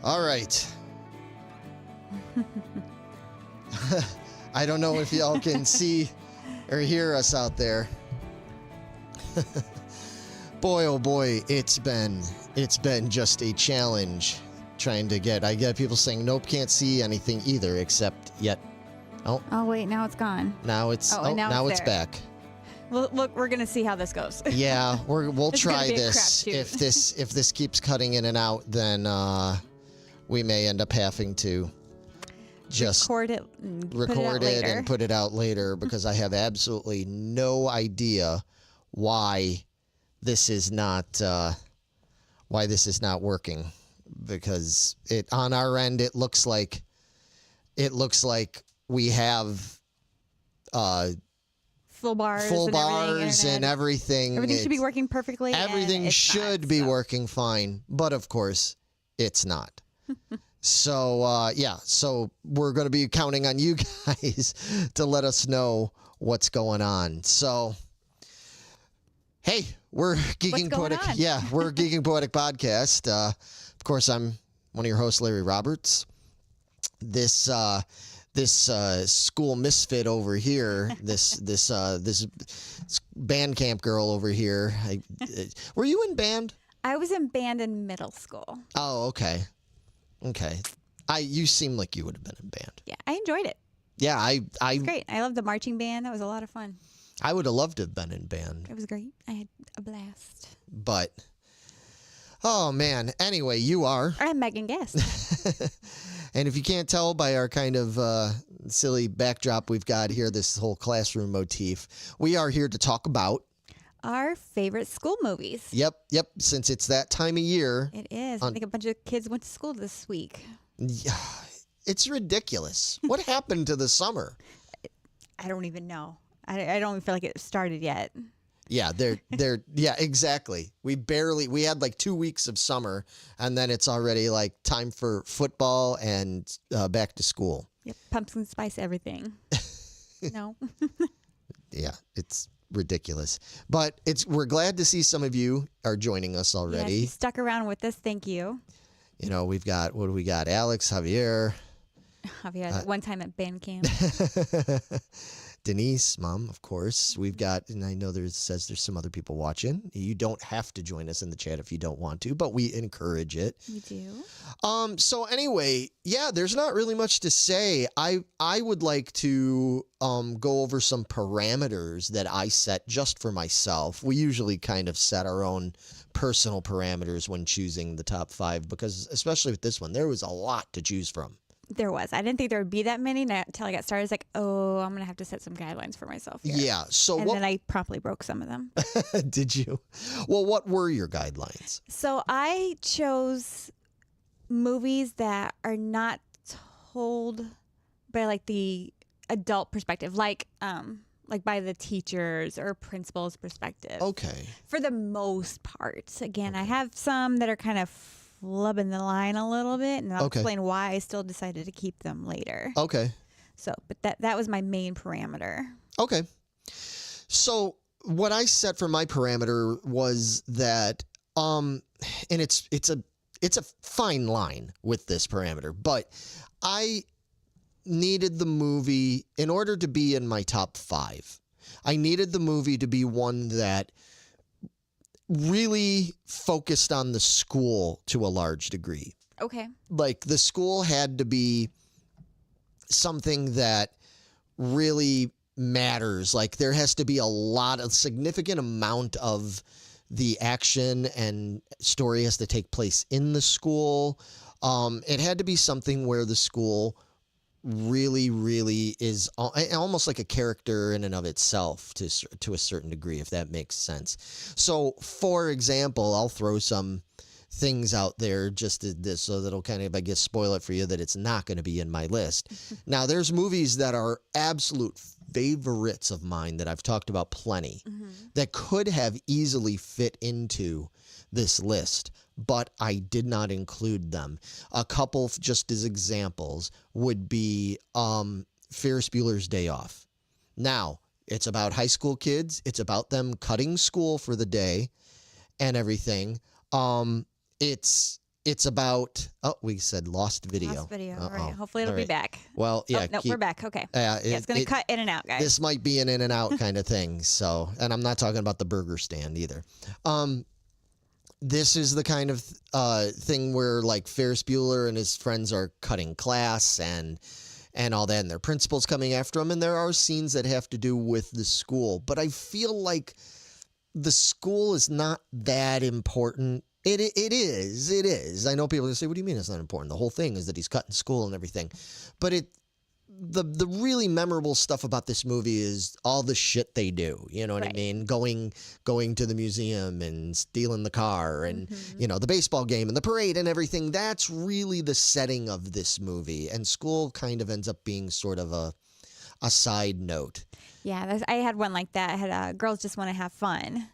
All right. I don't know if y'all can see or hear us out there. Boy, oh boy, it's been just a challenge trying to get. I get people saying, nope, can't see anything either, except yet. Oh wait, now it's gone. Now it's now it's back. Well, look, we're gonna see how this goes. Yeah, we'll try this. If this keeps cutting in and out, then we may end up having to just record it and put it out later because I have absolutely no idea why this is not working, because on our end it looks like we have full bars and everything. Everything should be working perfectly. Everything should be working fine, but of course it's not. So so we're going to be counting on you guys to let us know what's going on. So hey, we're Geeking Poetic. Yeah, we're Geeking Poetic podcast. Of course, I'm one of your hosts, Larry Roberts. This school misfit over here, this band camp girl over here. Were you in band? I was in band in middle school. Oh, okay. You seem like you would have been in band. Yeah, I enjoyed it. Yeah, it was great. I loved the marching band. That was a lot of fun. I would have loved to have been in band. It was great. I had a blast. But, oh man. Anyway, you are. I'm Megan Guest. And if you can't tell by our kind of silly backdrop we've got here, this whole classroom motif, we are here to talk about our favorite school movies. Yep. Since it's that time of year. It is. I think a bunch of kids went to school this week. Yeah, it's ridiculous. What happened to the summer? I don't even know. I don't even feel like it started yet. Yeah, yeah, exactly. We had like 2 weeks of summer, and then it's already like time for football and back to school. Yep, pumpkin spice everything. No. Yeah, it's ridiculous. But we're glad to see some of you are joining us already. Yeah, you stuck around with us. Thank you. You know, we've got, what do we got? Alex, Javier. One time at band camp. Denise, Mom, of course. We've got, and I know says there's some other people watching. You don't have to join us in the chat if you don't want to, but we encourage it. We do. So anyway, yeah, there's not really much to say. I would like to go over some parameters that I set just for myself. We usually kind of set our own personal parameters when choosing the top 5, because especially with this one, there was a lot to choose from. There was. I didn't think there would be that many until I got started. I was like, oh, I'm going to have to set some guidelines for myself here. Yeah. And then I promptly broke some of them. Did you? Well, what were your guidelines? So I chose movies that are not told by like the adult perspective, like by the teachers or principal's perspective. Okay. For the most part. Again, I have some that are kind of flubbing the line a little bit, and I'll explain why I still decided to keep them later. Okay. So, but that was my main parameter. Okay. So what I set for my parameter was that, and it's a fine line with this parameter, but I needed the movie in order to be in my top 5. I needed the movie to be one that really focused on the school to a large degree. Okay. Like the school had to be something that really matters. Like there has to be a significant amount of the action and story has to take place in the school. It had to be something where the school really is almost like a character in and of itself to a certain degree, if that makes sense. So, for example, I'll throw some things out there just so that'll kind of, I guess, spoil it for you that it's not going to be in my list. Now, there's movies that are absolute favorites of mine that I've talked about plenty that could have easily fit into this list, but I did not include them. A couple, just as examples, would be Ferris Bueller's Day Off. Now, it's about high school kids. It's about them cutting school for the day and everything. It's it's about, we said lost video. Lost video. All Uh-oh. right. Hopefully it'll All be right. back. Well, yeah. Oh, no, we're back. Okay. It's going to cut in and out, guys. This might be an in and out kind of thing. So, and I'm not talking about the burger stand either. This is the kind of thing where like Ferris Bueller and his friends are cutting class and all that, and their principal's coming after them, and there are scenes that have to do with the school. But I feel like the school is not that important. It is. I know people say, "What do you mean it's not important?" The whole thing is that he's cutting school and everything. But the really memorable stuff about this movie is all the shit they do. You know what I mean? Going to the museum and stealing the car and the baseball game and the parade and everything. That's really the setting of this movie. And school kind of ends up being sort of a side note. Yeah, I had one like that. I had Girls Just Want to Have Fun.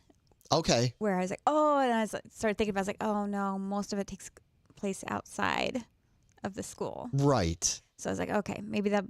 Okay. Where I was like, oh, and I started thinking about, I was like, oh no, most of it takes place outside of the school. Right. So I was like, okay, maybe that'd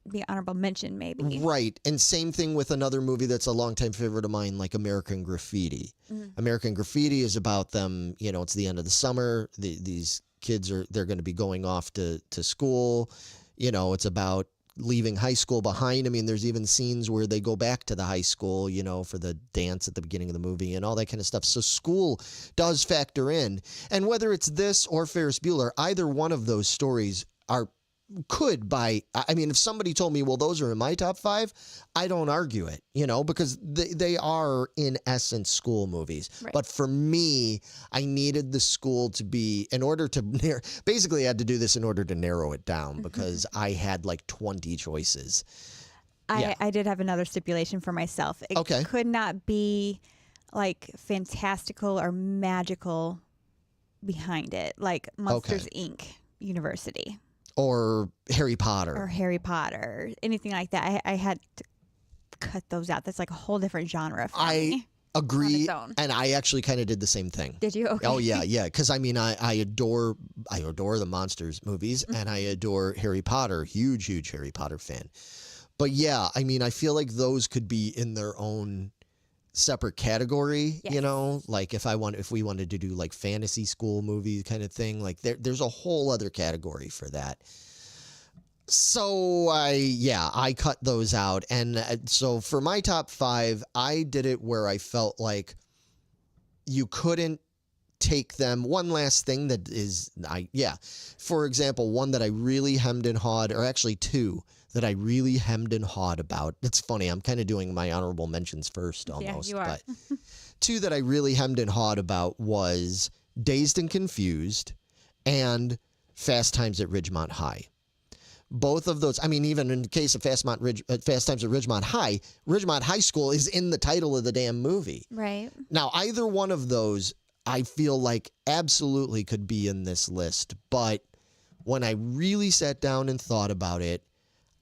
be an honorable mention, maybe. Right. And same thing with another movie that's a longtime favorite of mine, like American Graffiti. American Graffiti is about them, it's the end of the summer. These kids they're going to be going off to school. It's about leaving high school behind. I mean, there's even scenes where they go back to the high school, for the dance at the beginning of the movie and all that kind of stuff. So school does factor in. And whether it's this or Ferris Bueller, either one of those stories if somebody told me, well, those are in my top 5, I don't argue it, because they are in essence school movies. Right. But for me, I needed the school to be, in order to basically I had to do this in order to narrow it down because I had like 20 choices. I did have another stipulation for myself. It could not be like fantastical or magical behind it, like Monsters Inc. University. Or Harry Potter. Anything like that. I had to cut those out. That's like a whole different genre for me. I agree. And I actually kind of did the same thing. Did you? Okay. Oh, yeah. Because, I adore the Monsters movies, and I adore Harry Potter. Huge Harry Potter fan. But, yeah, I feel like those could be in their own separate category, like if we wanted to do like fantasy school movie kind of thing, like there's a whole other category for that. So I cut those out. And so for my top 5, I did it where I felt like you couldn't take them. One last thing that is, for example, one that I really hemmed and hawed, or actually 2 that I really hemmed and hawed about. It's funny, I'm kind of doing my honorable mentions first almost. Yeah, you are. But 2 that I really hemmed and hawed about was Dazed and Confused and Fast Times at Ridgemont High. Both of those, even in the case of Fast Times at Ridgemont High School is in the title of the damn movie. Right. Now, either one of those, I feel like absolutely could be in this list. But when I really sat down and thought about it,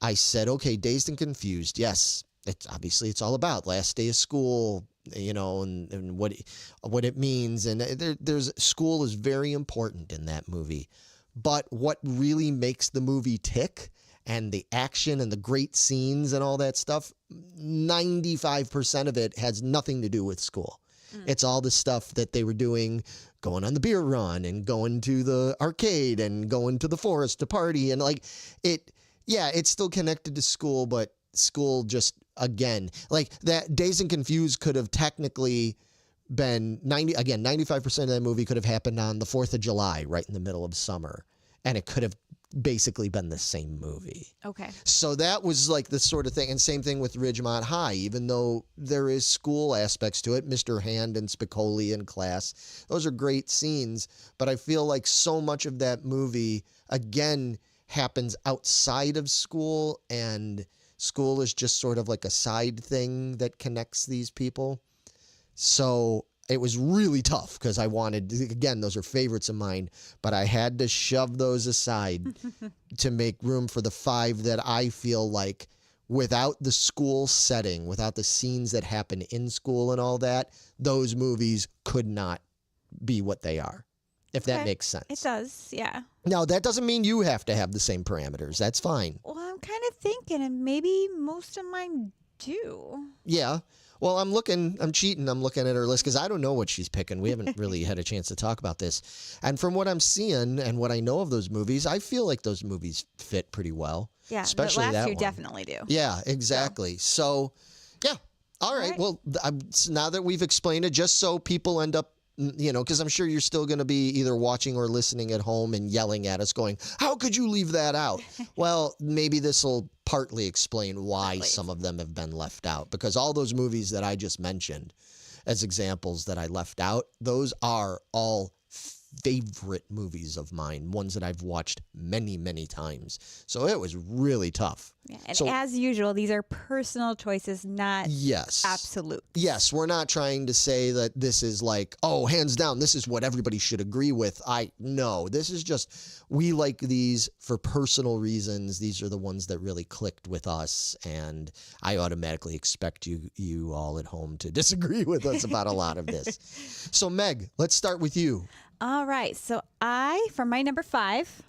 I said, okay, Dazed and Confused. Yes, it's all about last day of school, and what it means. And there's school is very important in that movie. But what really makes the movie tick and the action and the great scenes and all that stuff, 95% of it has nothing to do with school. It's all the stuff that they were doing, going on the beer run and going to the arcade and going to the forest to party. And like it. Yeah, it's still connected to school, but school just, again, like that Dazed and Confused could have technically been 95% of that movie could have happened on the 4th of July, right in the middle of summer. And it could have basically been the same movie. Okay. So that was like the sort of thing. And same thing with Ridgemont High, even though there is school aspects to it, Mr. Hand and Spicoli in class. Those are great scenes. But I feel like so much of that movie, again, happens outside of school, and school is just sort of like a side thing that connects these people. So it was really tough because I wanted, again, those are favorites of mine, but I had to shove those aside to make room for the 5 that I feel like without the school setting, without the scenes that happen in school and all that, those movies could not be what they are. If that makes sense. It does, yeah. Now, that doesn't mean you have to have the same parameters. That's fine. Well, I'm kind of thinking, and maybe most of mine do. Yeah. Well, I'm cheating. I'm looking at her list because I don't know what she's picking. We haven't really had a chance to talk about this. And from what I'm seeing and what I know of those movies, I feel like those movies fit pretty well. Yeah, especially the last that two one. definitely do. Yeah, exactly. So yeah. All right. Well, now that we've explained it, just so people end up, because I'm sure you're still going to be either watching or listening at home and yelling at us going, how could you leave that out? Well, maybe this will partly explain why some of them have been left out, because all those movies that I just mentioned as examples that I left out, those are all favorite movies of mine, ones that I've watched many, many times. So it was really tough. Yeah, and as usual, these are personal choices, not absolute. Yes, we're not trying to say that this is like, oh, hands down, this is what everybody should agree with. No, this is just, we like these for personal reasons. These are the ones that really clicked with us, and I automatically expect you all at home to disagree with us about a lot of this. So Meg, let's start with you. All right. So for my number 5,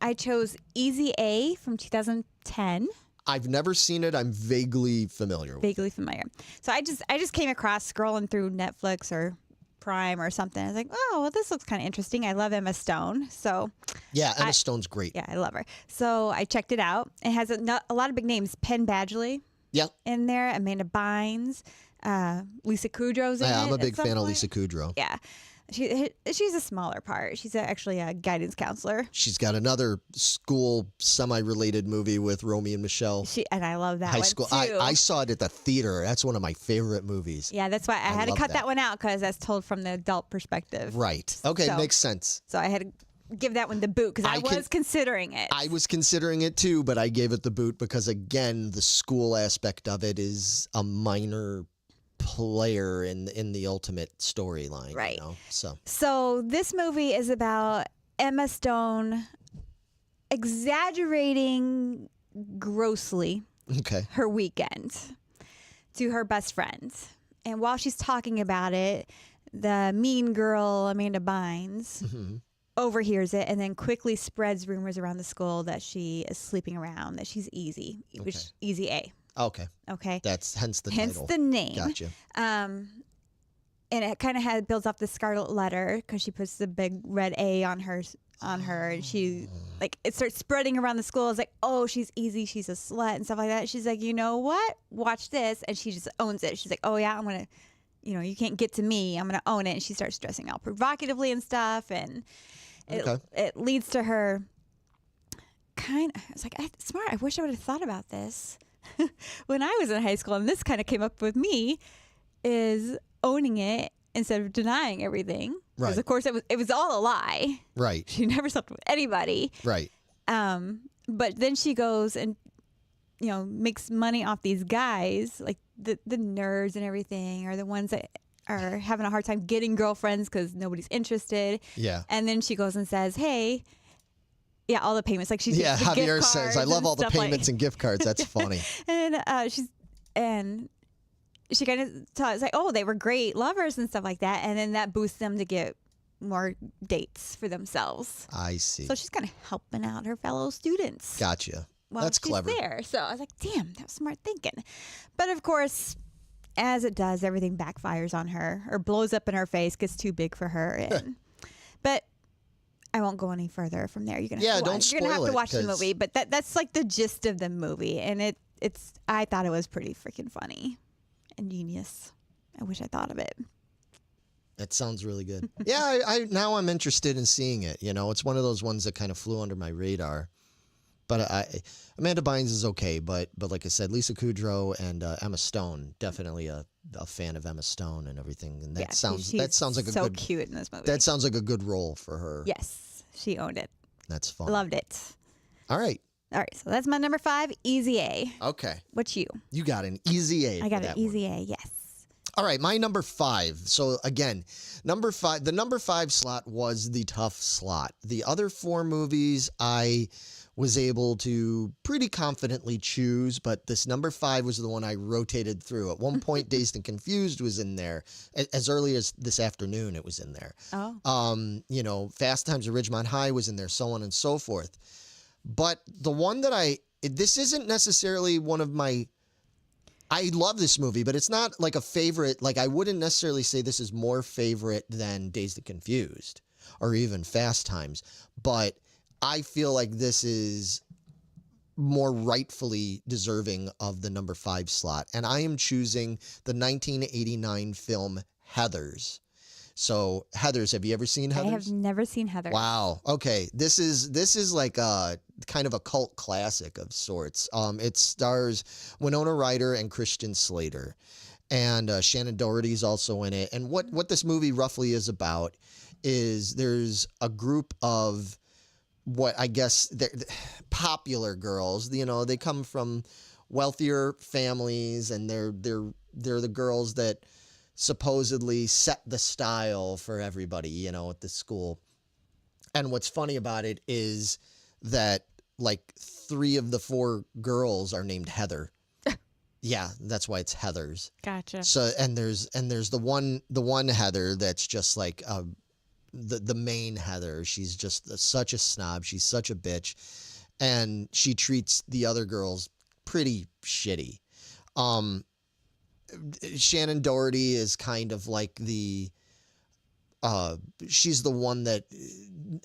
I chose Easy A from 2010. I've never seen it. I'm vaguely familiar with it. So I just came across scrolling through Netflix or Prime or something. I was like, oh, well, this looks kind of interesting. I love Emma Stone. So yeah, Emma Stone's great. Yeah, I love her. So I checked it out. It has a lot of big names. Penn Badgley in there. Amanda Bynes. Lisa Kudrow's in it. I'm a big fan of Lisa Kudrow. Yeah. She's a smaller part. She's actually a guidance counselor. She's got another school semi-related movie with Romy and Michelle. And I love that High one school. too. I saw it at the theater. That's one of my favorite movies. Yeah, that's why I had to cut that one out, because that's told from the adult perspective. Right. Okay, makes sense. So I had to give that one the boot because I was considering it. I was considering it too, but I gave it the boot because, again, the school aspect of it is a minor player in the ultimate storyline, right? So this movie is about Emma Stone exaggerating grossly her weekend to her best friend, and while she's talking about it, the mean girl Amanda Bynes overhears it and then quickly spreads rumors around the school that she is sleeping around, that she's Easy A. Okay. That's hence the title. The name. Gotcha. And it kind of builds off the Scarlet Letter, because she puts the big red A on her, and she it starts spreading around the school. It's like, oh, she's Easy, she's a slut and stuff like that. She's like, you know what? Watch this, and she just owns it. She's like, oh yeah, I'm gonna, you can't get to me. I'm gonna own it. And she starts dressing all provocatively and stuff, and it leads to her it's like, smart. I wish I would have thought about this when I was in high school, and this kind of came up with me, is owning it instead of denying everything. Because of course it was all a lie. Right. She never slept with anybody. Right. But then she goes and makes money off these guys, like the nerds and everything, or the ones that are having a hard time getting girlfriends because nobody's interested. Yeah. And then she goes and says, hey. Yeah, all the payments. Like she's Javier says, I love all the payments and gift cards. That's funny. And she kind of tells like, oh, they were great lovers and stuff like that. And then that boosts them to get more dates for themselves. I see. So she's kind of helping out her fellow students. Gotcha. That's clever. There. So I was like, damn, that was smart thinking. But of course, as it does, everything backfires on her or blows up in her face, gets too big for her. And, but I won't go any further from there. You're gonna have to watch the movie, but that's like the gist of the movie, and it's. I thought it was pretty freaking funny and genius. I wish I thought of it. That sounds really good. Yeah, now I'm interested in seeing it. It's one of those ones that kind of flew under my radar. But Amanda Bynes is okay, but like I said, Lisa Kudrow and Emma Stone, definitely a fan of Emma Stone and everything. And that sounds like so cute in this movie. That sounds like a good role for her. Yes, she owned it. That's fun. Loved it. All right. So that's my number 5, Easy A. Okay. What's you? You got an Easy A. I got an Easy A. Yes. All right, my number 5. So again, the number 5 slot was the tough slot. The other 4 movies I was able to pretty confidently choose, but this number 5 was the one I rotated through. At one point, Dazed and Confused was in there. As early as this afternoon, it was in there. Oh. Fast Times at Ridgemont High was in there, so on and so forth. But the one that this isn't necessarily one of my I love this movie, but it's not like a favorite. Like, I wouldn't necessarily say this is more favorite than Dazed and Confused or even Fast Times, but I feel like this is more rightfully deserving of the number 5 slot. And I am choosing the 1989 film Heathers. So, Heathers, have you ever seen Heathers? I have never seen Heather. Wow. Okay. This is like a kind of a cult classic of sorts. It stars Winona Ryder and Christian Slater, and Shannon Doherty's also in it. And what this movie roughly is about is there's a group of what I guess they're popular girls. You know, they come from wealthier families, and they're the girls that supposedly set the style for everybody, you know, at the school. And what's funny about it is that like 3 of the 4 girls are named Heather. Yeah, that's why it's Heathers. Gotcha. So and there's the one Heather that's just like the main Heather. She's just such a snob. She's such a bitch, and she treats the other girls pretty shitty. Shannon Doherty is kind of like she's the one that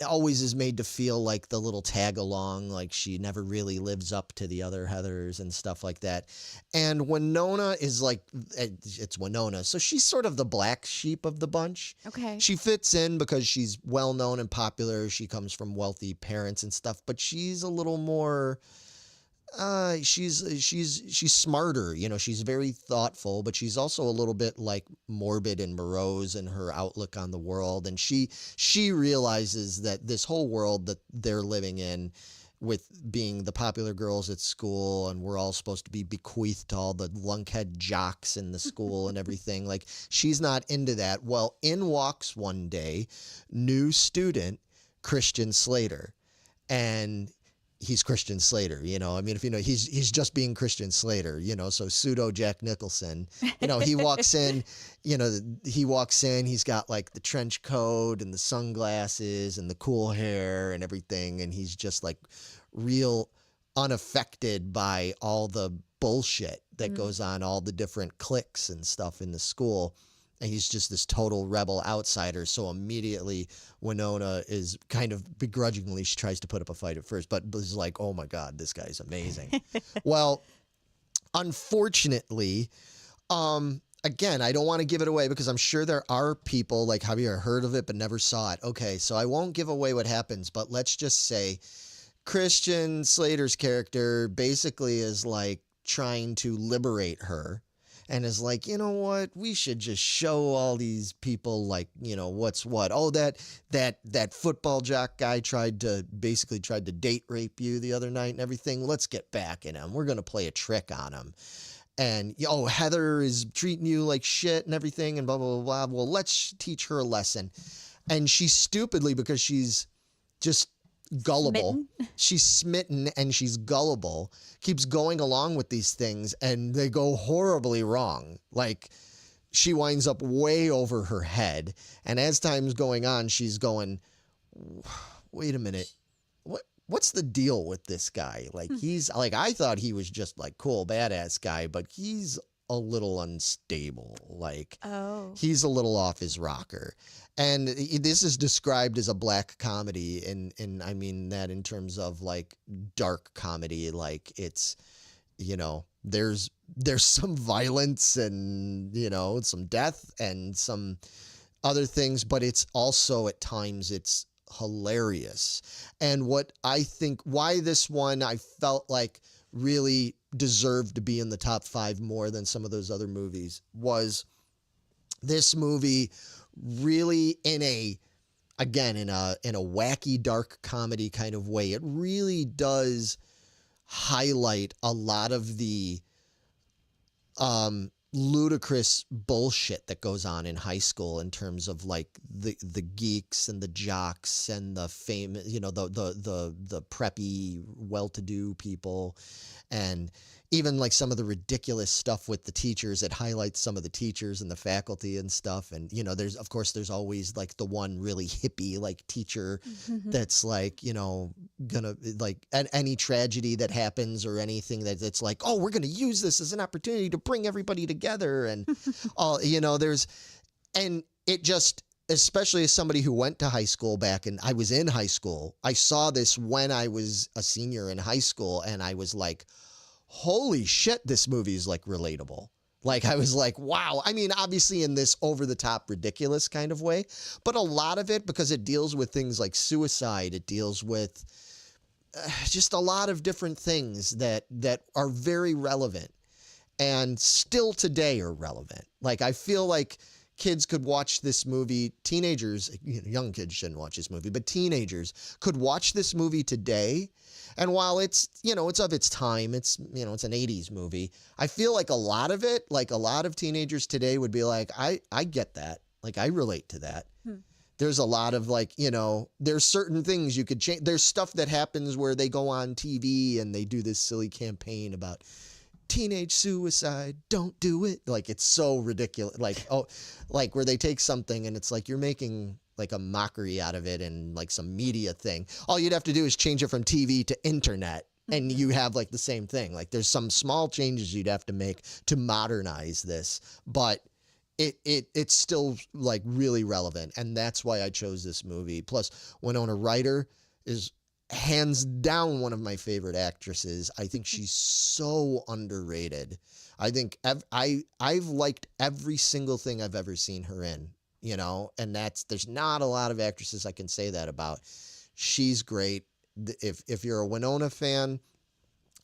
always is made to feel like the little tag along, like she never really lives up to the other Heathers and stuff like that. And Winona is like, it's Winona, so she's sort of the black sheep of the bunch. Okay. She fits in because she's well known and popular. She comes from wealthy parents and stuff, but she's a little more she's smarter, you know, she's very thoughtful, but she's also a little bit like morbid and morose in her outlook on the world. And she realizes that this whole world that they're living in, with being the popular girls at school, and we're all supposed to be bequeathed to all the lunkhead jocks in the school and everything, like she's not into that. Well, in walks one day new student Christian Slater, and he's Christian Slater, you know. I mean, if you know, he's just being Christian Slater, you know. So pseudo Jack Nicholson, you know. He walks in, you know. He's got like the trench coat and the sunglasses and the cool hair and everything, and he's just like real unaffected by all the bullshit that goes on, all the different cliques and stuff in the school. And he's just this total rebel outsider. So immediately Winona is kind of begrudgingly, she tries to put up a fight at first, but is like, oh my God, this guy's amazing. Well, unfortunately, again, I don't want to give it away because I'm sure there are people like, have you ever heard of it but never saw it? Okay, so I won't give away what happens, but let's just say Christian Slater's character basically is like trying to liberate her. And is like, you know what? We should just show all these people, like, you know, what's what. Oh, that football jock guy tried to date rape you the other night and everything. Let's get back at him. We're gonna play a trick on him. And Heather is treating you like shit and everything, and blah blah blah blah. Well, let's teach her a lesson. And she stupidly, because she's just gullible. She's smitten and she's gullible, keeps going along with these things, and they go horribly wrong. Like, she winds up way over her head, and as time's going on, she's going, wait a minute, what's the deal with this guy? Like, he's like, I thought he was just like cool badass guy, but he's a little unstable. Like, he's a little off his rocker. And this is described as a black comedy, and I mean that in terms of like dark comedy. Like, it's, you know, there's some violence and, you know, some death and some other things, but it's also at times it's hilarious. And what I think why this one I felt like really deserved to be in the top 5 more than some of those other movies was this movie really in a wacky dark comedy kind of way. It really does highlight a lot of the ludicrous bullshit that goes on in high school in terms of like the geeks and the jocks and the famous, you know, the preppy well-to-do people. And even like some of the ridiculous stuff with the teachers, it highlights some of the teachers and the faculty and stuff. And, you know, there's always like the one really hippie like teacher that's like, you know, gonna like any tragedy that happens or anything that's like, oh, we're going to use this as an opportunity to bring everybody together. And all, you know, and it just, especially as somebody who went to high school back, and I was in high school, I saw this when I was a senior in high school, and I was like, holy shit, this movie is like relatable. Like, I was like, wow. I mean, obviously in this over the top ridiculous kind of way, but a lot of it, because it deals with things like suicide, it deals with just a lot of different things that are very relevant and still today are relevant. Like, I feel like kids could watch this movie, teenagers, you know, young kids shouldn't watch this movie, but teenagers could watch this movie today. And while it's, you know, it's of its time, it's, you know, it's an 80s movie, I feel like a lot of it, like a lot of teenagers today would be like, I get that. Like, I relate to that. There's a lot of like, you know, there's certain things you could change. There's stuff that happens where they go on TV and they do this silly campaign about teenage suicide, don't do it. Like, it's so ridiculous. Like, oh, like where they take something and it's like you're making like a mockery out of it and like some media thing. All you'd have to do is change it from TV to internet and you have like the same thing. Like, there's some small changes you'd have to make to modernize this, but it's still like really relevant. And that's why I chose this movie. Plus, Winona Ryder is hands down one of my favorite actresses. I think she's so underrated. I think I've liked every single thing I've ever seen her in, you know, and there's not a lot of actresses I can say that about. She's great. If you're a Winona fan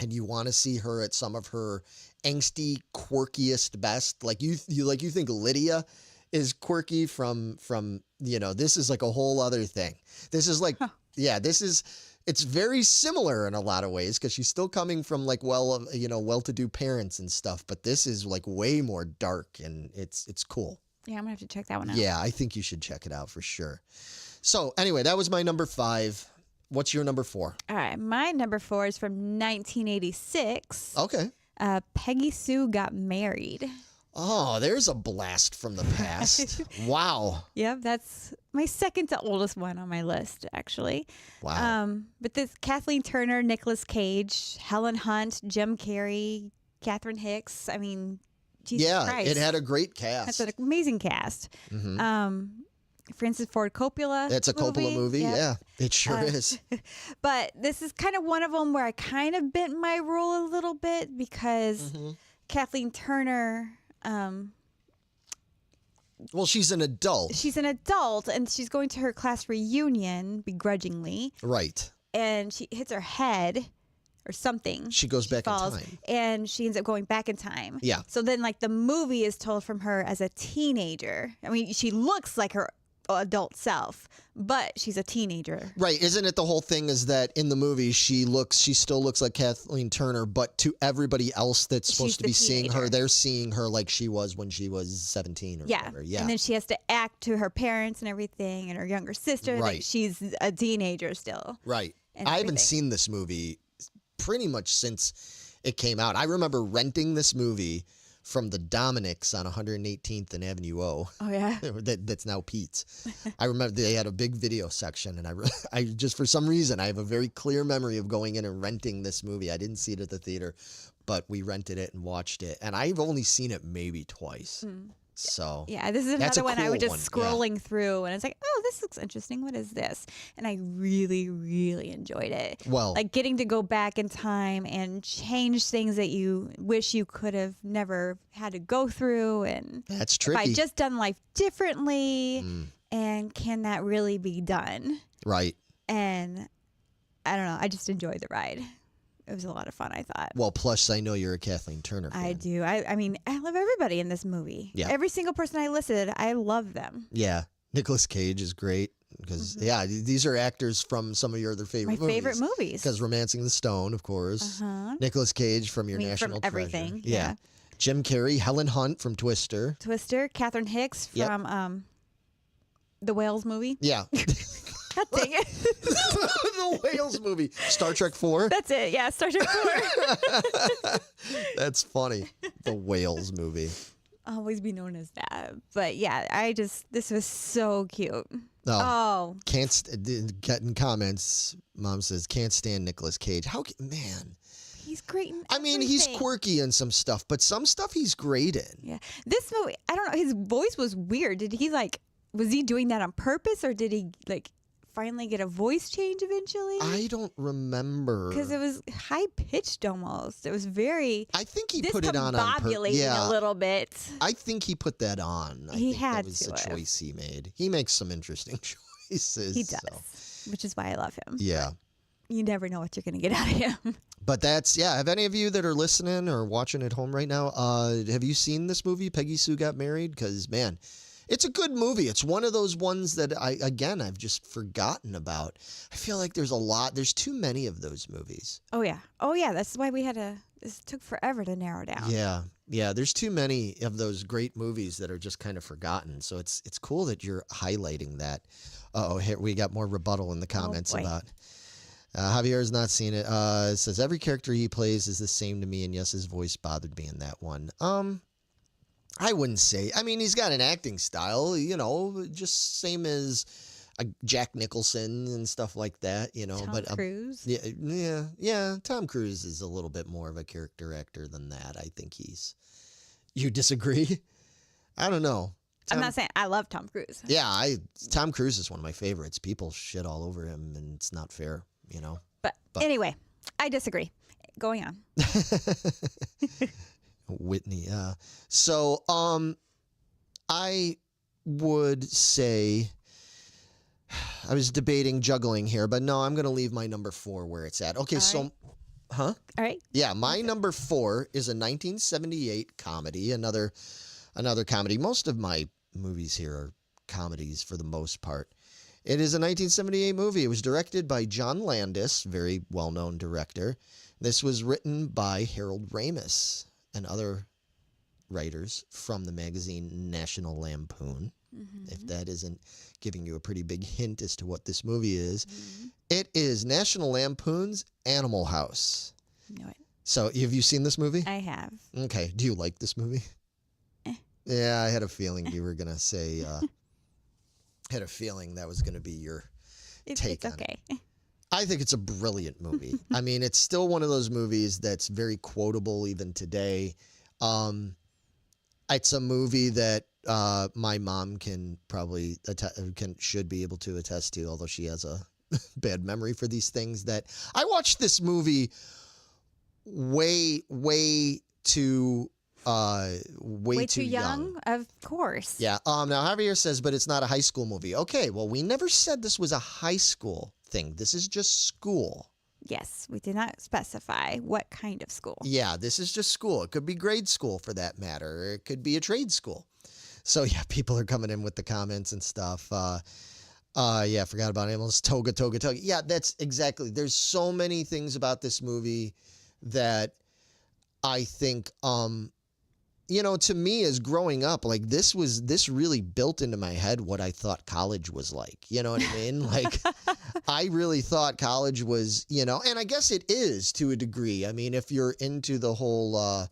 and you want to see her at some of her angsty, quirkiest best, like you think Lydia is quirky from, you know, this is like a whole other thing. This is like, yeah, it's very similar in a lot of ways because she's still coming from like, well-to-do parents and stuff, but this is like way more dark and it's cool. Yeah, I'm gonna have to check that one out. Yeah, I think you should check it out for sure. So anyway, that was my number 5. What's your number 4? All right, my number 4 is from 1986. Okay. Peggy Sue Got Married. Oh, there's a blast from the past. Wow. Yep, that's my second to oldest one on my list, actually. Wow. But this Kathleen Turner, Nicolas Cage, Helen Hunt, Jim Carrey, Catherine Hicks. I mean, Jesus Christ. It had a great cast. That's an amazing cast. Francis Ford Coppola. It's a Coppola movie. Yep. Yeah, it sure is. But this is kind of one of them where I kind of bent my rule a little bit because Kathleen Turner. Well, she's an adult. She's an adult, and she's going to her class reunion begrudgingly. Right. And she hits her head or something. She goes back falls, in time. and she ends up going back in time. Yeah. So then, like, the movie is told from her as a teenager. I mean, she looks like her adult self, but she's a teenager. Right. Isn't it the whole thing is that in the movie she still looks like Kathleen Turner, but to everybody else that's supposed to be seeing her, they're seeing her like she was when she was 17 or whatever. Yeah. And then she has to act to her parents and everything and her younger sister that she's a teenager still. Right. I haven't seen this movie pretty much since it came out. I remember renting this movie from the Dominics on 118th and Avenue O. Oh, yeah? That's now Pete's. I remember they had a big video section, and I just, for some reason, I have a very clear memory of going in and renting this movie. I didn't see it at the theater, but we rented it and watched it, and I've only seen it maybe twice. So yeah, this is another one I was just scrolling yeah. through, and it's like, oh, this looks interesting. What is this? And I really, really enjoyed it. Well, like getting to go back in time and change things that you wish you could have never had to go through, and that's tricky. If I just done life differently, and can that really be done? Right. And I don't know. I just enjoyed the ride. It was a lot of fun, I thought. Well, plus I know you're a Kathleen Turner fan. I do. I mean, I love everybody in this movie. Yeah. Every single person I listed, I love them. Yeah. Nicolas Cage is great because, yeah, these are actors from some of your other favorite movies. My favorite movies. Because Romancing the Stone, of course. Nicolas Cage from your National Treasure. From everything. Yeah. Jim Carrey, Helen Hunt from Twister. Catherine Hicks from the Whales movie. Yeah. God dang it. The whales movie. Star Trek 4? That's it. Yeah, Star Trek 4. That's funny. The whales movie. Always be known as that. But yeah, this was so cute. Oh. Getting comments. Mom says, can't stand Nicolas Cage. Man. He's great in I mean, he's quirky in some stuff, but some stuff he's great in. Yeah. This movie, I don't know, his voice was weird. Was he doing that on purpose, or did he finally get a voice change eventually? I don't remember. Because it was high pitched almost. It was very. I think he put it on purpose. Yeah. A little bit. I think he put that on. He had that was to the have. choice he made. He makes some interesting choices. He does, which is why I love him. Yeah. You never know what you're going to get out of him. But have any of you that are listening or watching at home right now, have you seen this movie, Peggy Sue Got Married? Because, man, it's a good movie. It's one of those ones that, I've just forgotten about. I feel like there's too many of those movies. Oh, yeah. That's why this took forever to narrow down. Yeah. There's too many of those great movies that are just kind of forgotten. So it's cool that you're highlighting that. Here we got more rebuttal in the comments about... Javier has not seen it. It says, every character he plays is the same to me, and yes, his voice bothered me in that one. I wouldn't say. I mean, he's got an acting style, just same as Jack Nicholson and stuff like that, Tom Cruise? Yeah. Tom Cruise is a little bit more of a character actor than that. I think You disagree? I don't know. I'm not saying I love Tom Cruise. Yeah, Tom Cruise is one of my favorites. People shit all over him, and it's not fair. But anyway, I disagree. Going on. Whitney. So I would say I was debating juggling here, but no, I'm going to leave my number 4 where it's at. Okay, All right. Yeah, my number 4 is a 1978 comedy, another comedy. Most of my movies here are comedies for the most part. It is a 1978 movie. It was directed by John Landis, very well-known director. This was written by Harold Ramis and other writers from the magazine National Lampoon. Mm-hmm. If that isn't giving you a pretty big hint as to what this movie is. Mm-hmm. It is National Lampoon's Animal House. Know it. So, have you seen this movie? I have. Okay. Do you like this movie? Yeah, I had a feeling you were going to say... had a feeling that was going to be your take on it. I think it's a brilliant movie. I mean, it's still one of those movies that's very quotable even today. It's a movie that my mom can probably should be able to attest to, although she has a bad memory for these things. That I watched this movie way too young, of course. Yeah. Now Javier says, but it's not a high school movie. Okay. Well, we never said this was a high school thing. This is just school. Yes, we did not specify what kind of school. Yeah, this is just school. It could be grade school for that matter. Or it could be a trade school. So yeah, people are coming in with the comments and stuff. Yeah, forgot about animals. Toga. Yeah, that's exactly. There's so many things about this movie that I think, to me as growing up, like this really built into my head what I thought college was like. You know what I mean? Like I really thought college was, and I guess it is to a degree. I mean, if you're into the whole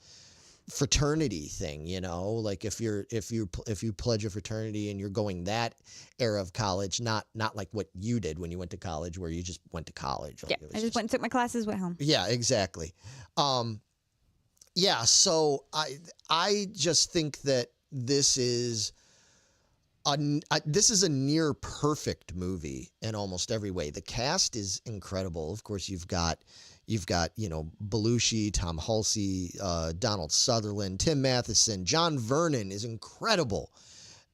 fraternity thing, like if you pledge a fraternity and you're going that era of college, not like what you did when you went to college, where you just went to college. Like yeah, I just went and took my classes, went home. Yeah, exactly. Yeah, so I just think that this is a near perfect movie in almost every way. The cast is incredible. Of course, you've got Belushi, Tom Halsey, Donald Sutherland, Tim Matheson, John Vernon is incredible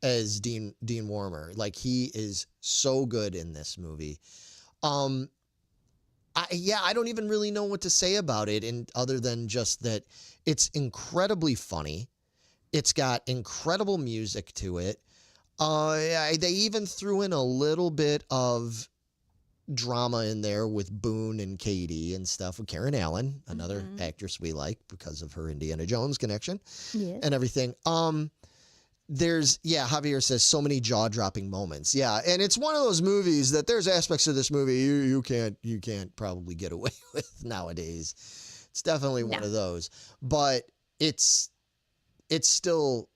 as Dean Warmer. Like he is so good in this movie. I don't even really know what to say about it, and other than just that it's incredibly funny. It's got incredible music to it. They even threw in a little bit of drama in there with Boone and Katie and stuff with Karen Allen, another actress we like because of her Indiana Jones connection and everything. Javier says so many jaw-dropping moments. Yeah, and it's one of those movies that there's aspects of this movie you can't probably get away with nowadays. It's definitely one of those, but it's still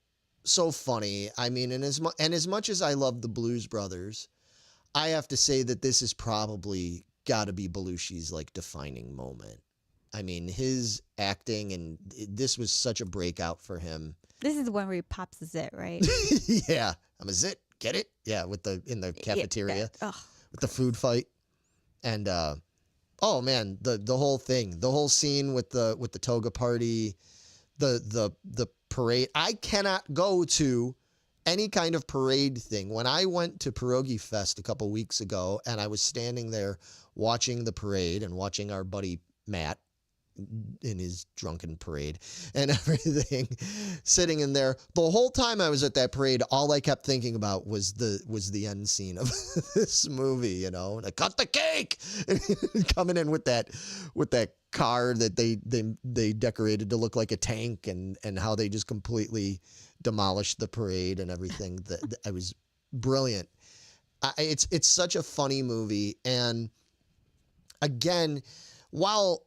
so funny. I mean, and as much as I love the Blues Brothers, I have to say that this is probably got to be Belushi's like defining moment. I mean, his acting, and this was such a breakout for him. This is the one where he pops the zit, right? Yeah, I'm a zit. Get it? Yeah, in the cafeteria with the food fight, and oh man, the whole thing, the whole scene with the toga party, the parade. I cannot go to any kind of parade thing. When I went to Pierogi Fest a couple weeks ago, and I was standing there watching the parade and watching our buddy Matt in his drunken parade and everything, sitting in there, the whole time I was at that parade, all I kept thinking about was the end scene of this movie, you know, and I cut the cake, coming in with that car that they decorated to look like a tank, and how they just completely demolished the parade and everything. That I was brilliant. It's such a funny movie, and again, while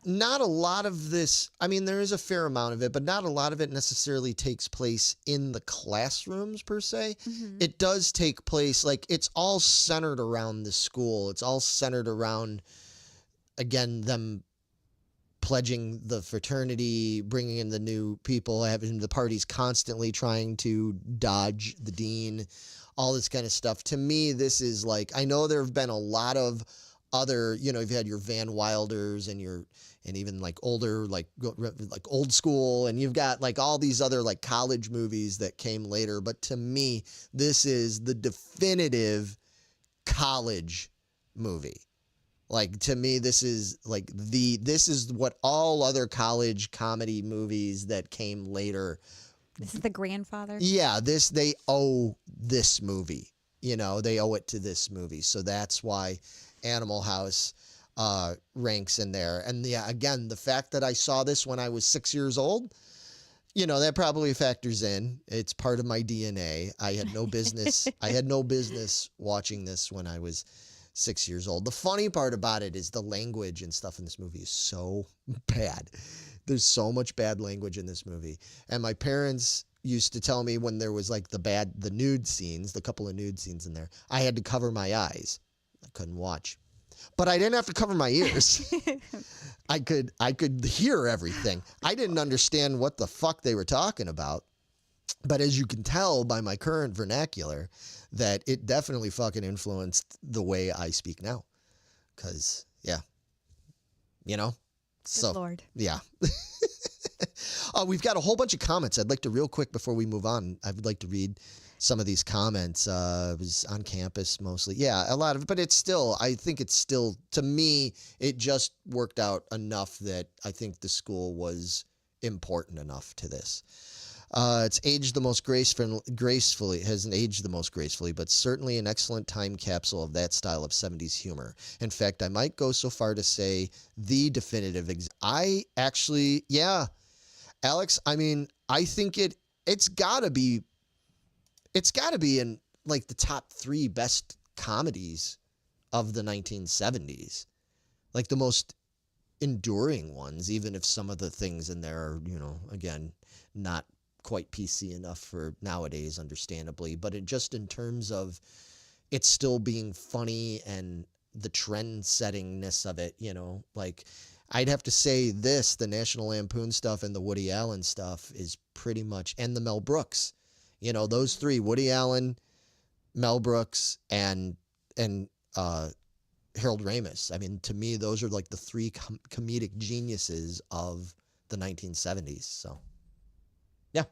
not a lot of this, I mean, there is a fair amount of it, but not a lot of it necessarily takes place in the classrooms per se. Mm-hmm. It does take place, like, it's all centered around the school. It's all centered around, again, them pledging the fraternity, bringing in the new people, having the parties constantly trying to dodge the dean, all this kind of stuff. To me, this is like, I know there have been a lot of other, you know, you've had your Van Wilders and even like older, like Old School, and you've got like all these other like college movies that came later. But to me, this is the definitive college movie. Like, to me, this is like this is what all other college comedy movies that came later. This is the grandfather. Yeah, they owe this movie. You know, they owe it to this movie. So that's why Animal House ranks in there. And yeah, again, the fact that I saw this when I was 6 years old, you know, that probably factors in. It's part of my DNA. I had no business. I had no business watching this when I was 6 years old. The funny part about it is the language and stuff in this movie is so bad. There's so much bad language in this movie. And my parents used to tell me when there was like the nude scenes, the couple of nude scenes in there, I had to cover my eyes. I couldn't watch. But I didn't have to cover my ears. I could hear everything. I didn't understand what the fuck they were talking about. But as you can tell by my current vernacular, that it definitely fucking influenced the way I speak now. Because, yeah. You know? Good Lord. Yeah. We've got a whole bunch of comments. I'd like to, real quick before we move on, I would like to read some of these comments. It was on campus mostly. Yeah, a lot of it. But it's still, I think it's still, to me, it just worked out enough that I think the school was important enough to this. It's aged the most gracefully. It hasn't aged the most gracefully, but certainly an excellent time capsule of that style of 70s humor. In fact, I might go so far to say the definitive. I actually, yeah, Alex, I mean, I think it's gotta be in like the top 3 best comedies of the 1970s, like the most enduring ones, even if some of the things in there are, you know, again, not quite PC enough for nowadays, understandably, but just in terms of it still being funny and the trend settingness of it, you know, like I'd have to say the National Lampoon stuff and the Woody Allen stuff is pretty much, and the Mel Brooks, you know, those 3, Woody Allen, Mel Brooks, and Harold Ramis. I mean, to me, those are like the 3 comedic geniuses of the 1970s. So yeah.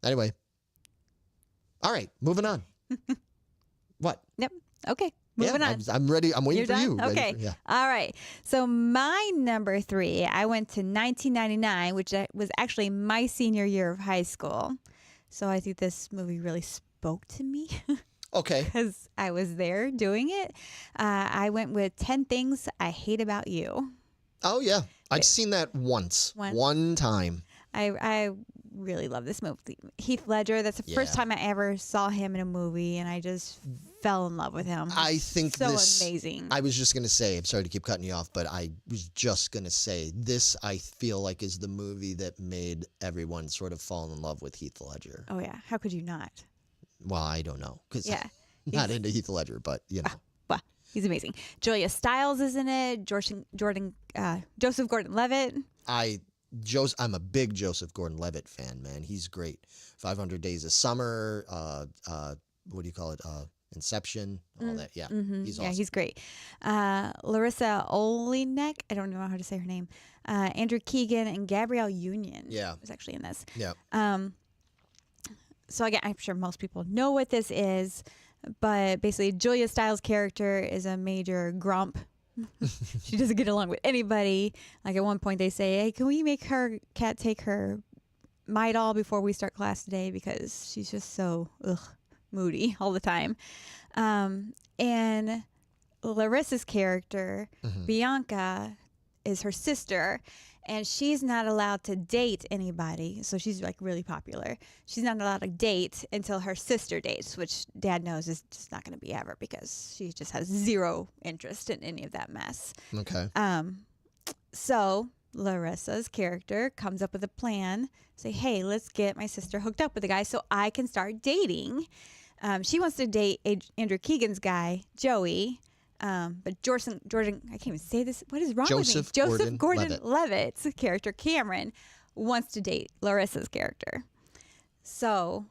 Anyway. All right. Moving on. What? Yep. Okay. Moving on. I'm ready. I'm waiting for you. Okay. Yeah. All right. So my number 3, I went to 1999, which was actually my senior year of high school. So I think this movie really spoke to me. Okay. Because I was there doing it. I went with 10 Things I Hate About You. Oh, yeah. I've seen that once. One time. I really love this movie. Heath Ledger, that's the first time I ever saw him in a movie, and I just fell in love with him. I think so amazing. I was just going to say, I'm sorry to keep cutting you off, but I was just going to say, this I feel like is the movie that made everyone sort of fall in love with Heath Ledger. Oh, yeah. How could you not? Well, I don't know, because yeah, I'm not into Heath Ledger, but, you know. Well, he's amazing. Julia Stiles is in it. Joseph Gordon-Levitt. I'm a big Joseph Gordon-Levitt fan, man. He's great. 500 Days of Summer, what do you call it? Inception, all that. Yeah, he's awesome. Yeah, he's great. Larissa Olenek, I don't know how to say her name. Andrew Keegan and Gabrielle Union is actually in this. Yeah. So again, I'm sure most people know what this is, but basically Julia Stiles' character is a major grump. She doesn't get along with anybody. Like at one point they say, hey, can we make her cat take her Midol before we start class today, because she's just so moody all the time. And Larissa's character, Bianca, is her sister, and she's not allowed to date anybody. So she's like really popular. She's not allowed to date until her sister dates, which Dad knows is just not going to be ever, because she just has zero interest in any of that mess. Okay. So Larissa's character comes up with a plan. Say, hey, let's get my sister hooked up with a guy so I can start dating. She wants to date Andrew Keegan's guy, Joey. But Jordan, I can't even say this. What is wrong with me? Joseph Gordon-Levitt's character, Cameron, wants to date Larissa's character. So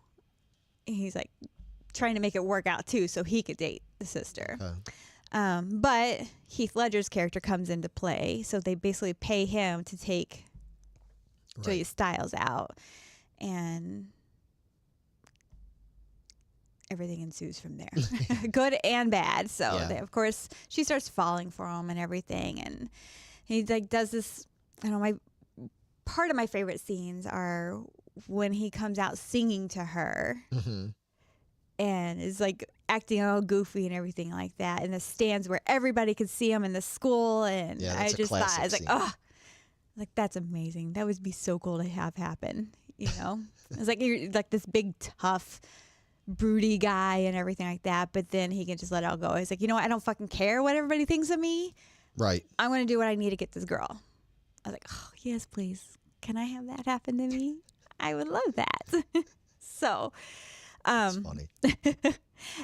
he's like trying to make it work out too, so he could date the sister. But Heath Ledger's character comes into play, so they basically pay him to take Julia Stiles out, and everything ensues from there, good and bad. So of course she starts falling for him and everything, and he like does this. I don't know. Part of my favorite scenes are when he comes out singing to her. And is like acting all goofy and everything like that in the stands where everybody could see him in the school. And I just thought, I was like, oh, like that's amazing. That would be so cool to have happen. You know, it's like you're like this big tough, broody guy and everything like that. But then he can just let it all go. He's like, you know what? I don't fucking care what everybody thinks of me. Right. I'm going to do what I need to get this girl. I was like, oh yes, please. Can I have that happen to me? I would love that. So. That's funny.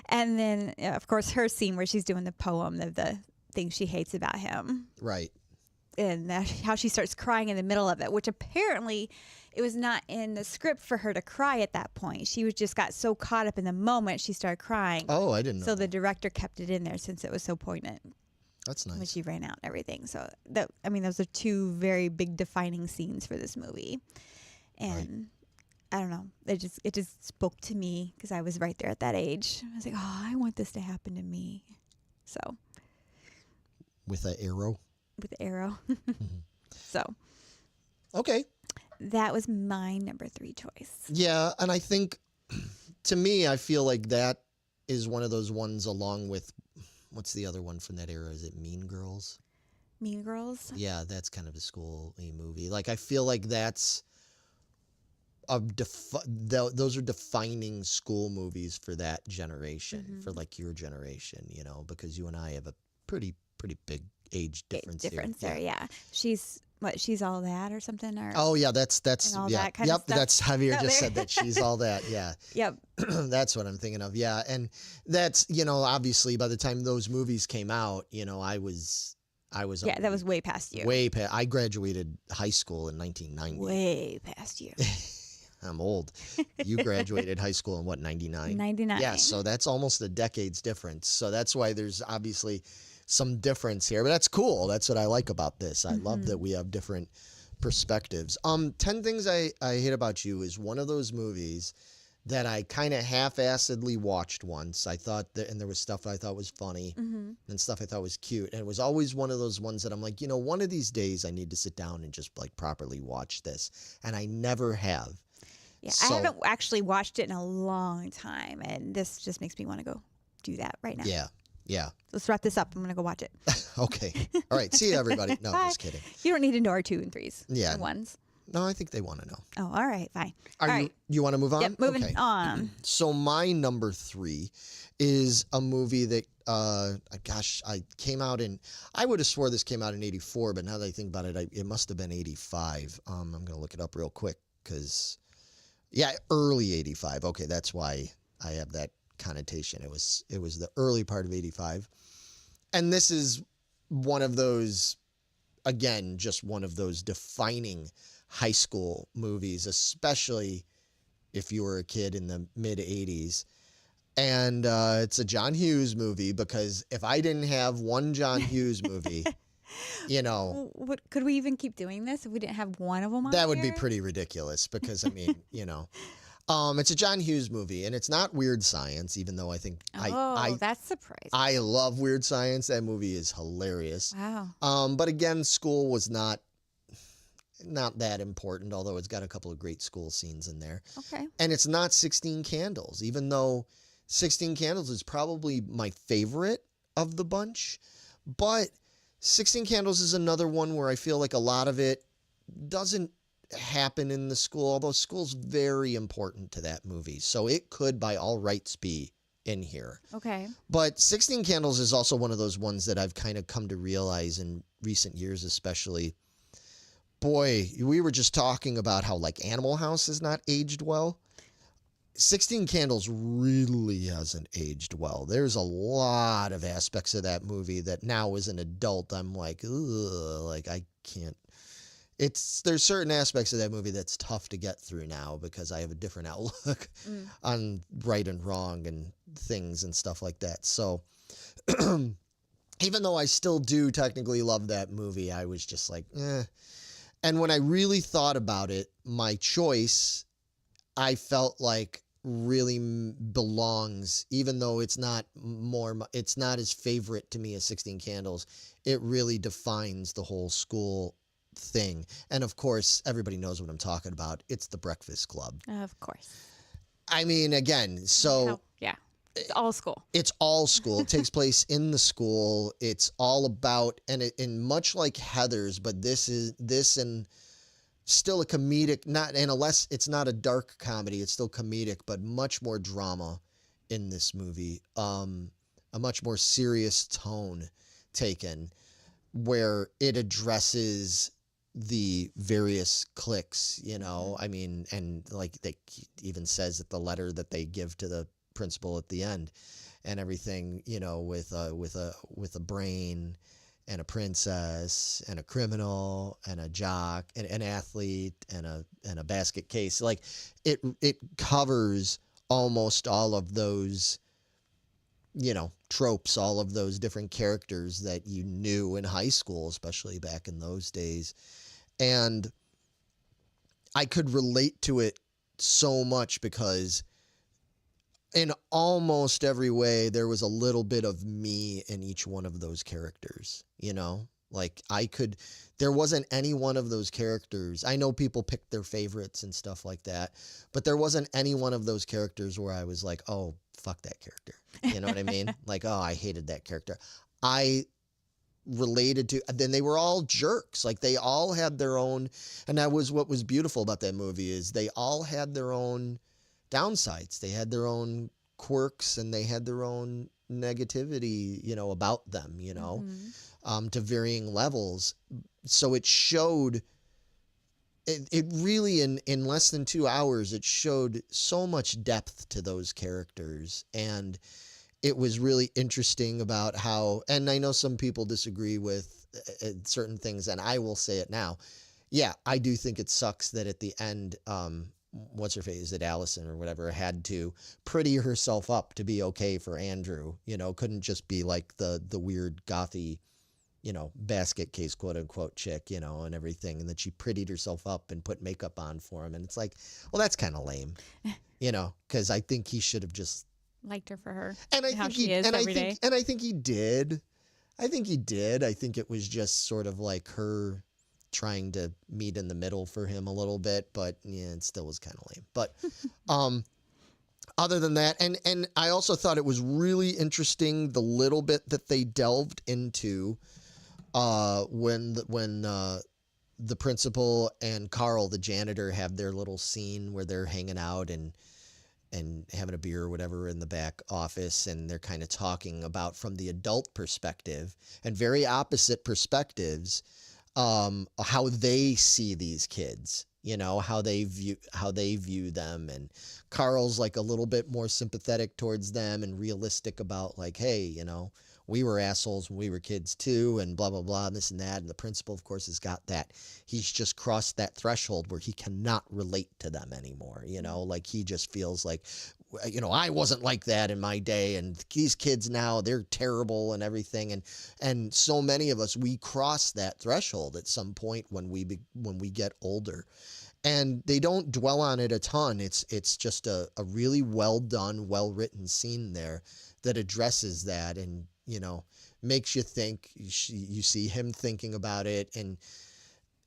And then, of course, her scene where she's doing the poem of the things she hates about him. Right. And how she starts crying in the middle of it, which apparently it was not in the script for her to cry at that point. She was just got so caught up in the moment she started crying. Oh, I didn't know. So the director kept it in there since it was so poignant. That's nice. When she ran out and everything. So, those are two very big defining scenes for this movie. And I don't know. It just spoke to me because I was right there at that age. I was like, oh, I want this to happen to me. So. With an arrow? With the arrow. So. Okay. That was my number 3 choice. Yeah. And I think, to me, I feel like that is one of those ones along with, what's the other one from that era? Is it Mean Girls? Mean Girls? Yeah, that's kind of a school-y movie. Like, I feel like that's... those are defining school movies for that generation, for like your generation, you know, because you and I have a pretty big age difference there. Yeah. She's all that or something, or that's yeah. That yep, that's Javier just said that she's all that. Yeah. Yep. That's what I'm thinking of. Yeah, and that's, you know, obviously by the time those movies came out, you know, I was yeah, that was way past you. I graduated high school in 1990. Way past you. I'm old. You graduated high school in what, 99? 99. Yeah, so that's almost a decade's difference. So that's why there's obviously some difference here. But that's cool. That's what I like about this. I love that we have different perspectives. 10 Things I Hate About You is one of those movies that I kind of half-assedly watched once. I thought that, and there was stuff I thought was funny and stuff I thought was cute. And it was always one of those ones that I'm like, you know, one of these days I need to sit down and just like properly watch this. And I never have. Yeah, so, I haven't actually watched it in a long time, and this just makes me want to go do that right now. Yeah, yeah. Let's wrap this up. I'm going to go watch it. Okay. All right. See you, everybody. No, I'm just kidding. You don't need to know our 2 and 3s. Yeah. And 1s. No, I think they want to know. Oh, all right, fine. Are all you right. you want to move on? Yep, moving Okay. on. So my number 3 is a movie that I came out in, I would have swore this came out in 84, but now that I think about it, it must have been 85. I'm going to look it up real quick because yeah, early 85. Okay, that's why I have that connotation. It was the early part of 85. And this is one of those, again, just one of those defining high school movies, especially if you were a kid in the mid 80s. And it's a John Hughes movie, because if I didn't have one John Hughes movie, you know, Could we even keep doing this if we didn't have one of them on that would be here? pretty ridiculous, because I mean, you know, it's a John Hughes movie, and it's not Weird Science, even though I think That's surprising. I love Weird Science. That movie is hilarious. Wow. But again, school was not that important, although it's got a couple of great school scenes in there. Okay. And it's not 16 Candles, even though 16 Candles is probably my favorite of the bunch. But 16 Candles is another one where I feel like a lot of it doesn't happen in the school, although school's very important to that movie. So it could by all rights be in here. Okay. But 16 Candles is also one of those ones that I've kind of come to realize in recent years, especially. Boy, we were just talking about how like Animal House has not aged well. 16 Candles really hasn't aged well. There's a lot of aspects of that movie that now as an adult, I'm like, ugh, like I can't. There's certain aspects of that movie that's tough to get through now because I have a different outlook on right and wrong and things and stuff like that. So even though I still do technically love that movie, I was just like, eh. And when I really thought about it, my choice, I felt like really belongs, even though it's not as favorite to me as 16 Candles. It really defines the whole school thing. And of course, everybody knows what I'm talking about. It's The Breakfast Club. Of course. I mean, again, so yeah, it's all school. It's all school. It takes place in the school. It's all about, and much like Heathers, but this and still a comedic, unless it's not a dark comedy, it's still comedic, but much more drama in this movie. A much more serious tone taken, where it addresses the various cliques, you know. I mean, and like they even says that the letter that they give to the principal at the end and everything, you know, with a brain and a princess and a criminal and a jock and an athlete and a basket case. Like it covers almost all of those, you know, tropes, all of those different characters that you knew in high school, especially back in those days. And I could relate to it so much because in almost every way, there was a little bit of me in each one of those characters, you know? Like there wasn't any one of those characters. I know people pick their favorites and stuff like that, but there wasn't any one of those characters where I was like, oh, fuck that character. You know what I mean? Like, oh, I hated that character. I related to, then they were all jerks. Like they all had their own, and that was what was beautiful about that movie, is they all had their own downsides. They had their own quirks and they had their own negativity, you know, about them, you know, to varying levels. So it showed, it really in less than 2 hours, it showed so much depth to those characters. And it was really interesting about how, and I know some people disagree with certain things, and I will say it now. Yeah, I do think it sucks that at the end, what's her face, is it Allison or whatever, had to pretty herself up to be okay for Andrew, you know, couldn't just be like the weird gothy, you know, basket case, quote unquote, chick, you know, and everything. And that she prettied herself up and put makeup on for him. And it's like, well, that's kind of lame, you know, because I think he should have just liked her for her. And I how think she is every day. And I think he did. I think it was just sort of like her trying to meet in the middle for him a little bit, but yeah, it still was kind of lame. But other than that, and I also thought it was really interesting the little bit that they delved into when the principal and Carl, the janitor, have their little scene where they're hanging out and having a beer or whatever in the back office, and they're kind of talking about from the adult perspective and very opposite perspectives, how they see these kids, you know, how they view them. And Carl's like a little bit more sympathetic towards them and realistic about like, hey, you know, we were assholes when we were kids too, and blah, blah, blah, and this and that. And the principal, of course, has got that. He's just crossed that threshold where he cannot relate to them anymore. You know, like he just feels like, you know, I wasn't like that in my day, and these kids now, they're terrible and everything. And so many of us, we cross that threshold at some point when we get older. And they don't dwell on it a ton. It's just a really well done, well written scene there that addresses that, and, you know, makes you think. You see him thinking about it, and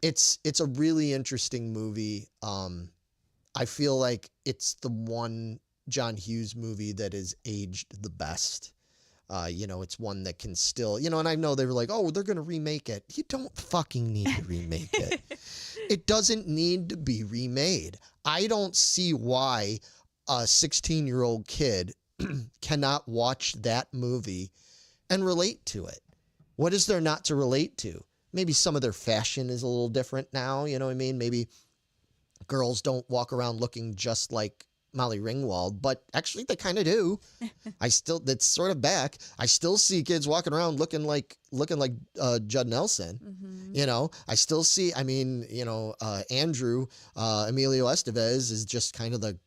it's a really interesting movie. I feel like it's the one John Hughes movie that is aged the best. You know, it's one that can still, you know, and I know they were like, oh, they're going to remake it. You don't fucking need to remake it. It doesn't need to be remade. I don't see why a 16-year-old kid cannot watch that movie and relate to it. What is there not to relate to? Maybe some of their fashion is a little different now. You know what I mean? Maybe girls don't walk around looking just like Molly Ringwald, but actually they kind of do. That's sort of back. I still see kids walking around looking like Judd Nelson. Mm-hmm. You know, I still see, I mean, you know, Andrew, Emilio Estevez is just kind of the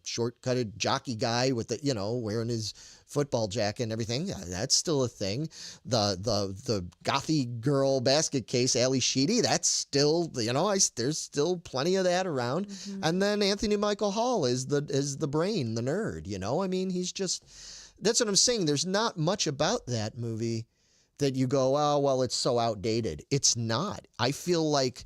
short-cutted jockey guy with the, you know, wearing his football jacket and everything. Yeah, that's still a thing. The gothy girl basket case, Ali Sheedy, that's still, you know, there's still plenty of that around. Mm-hmm. And then Anthony Michael Hall is the brain, the nerd, you know? I mean, he's just, that's what I'm saying. There's not much about that movie that you go, oh, well, it's so outdated. It's not. I feel like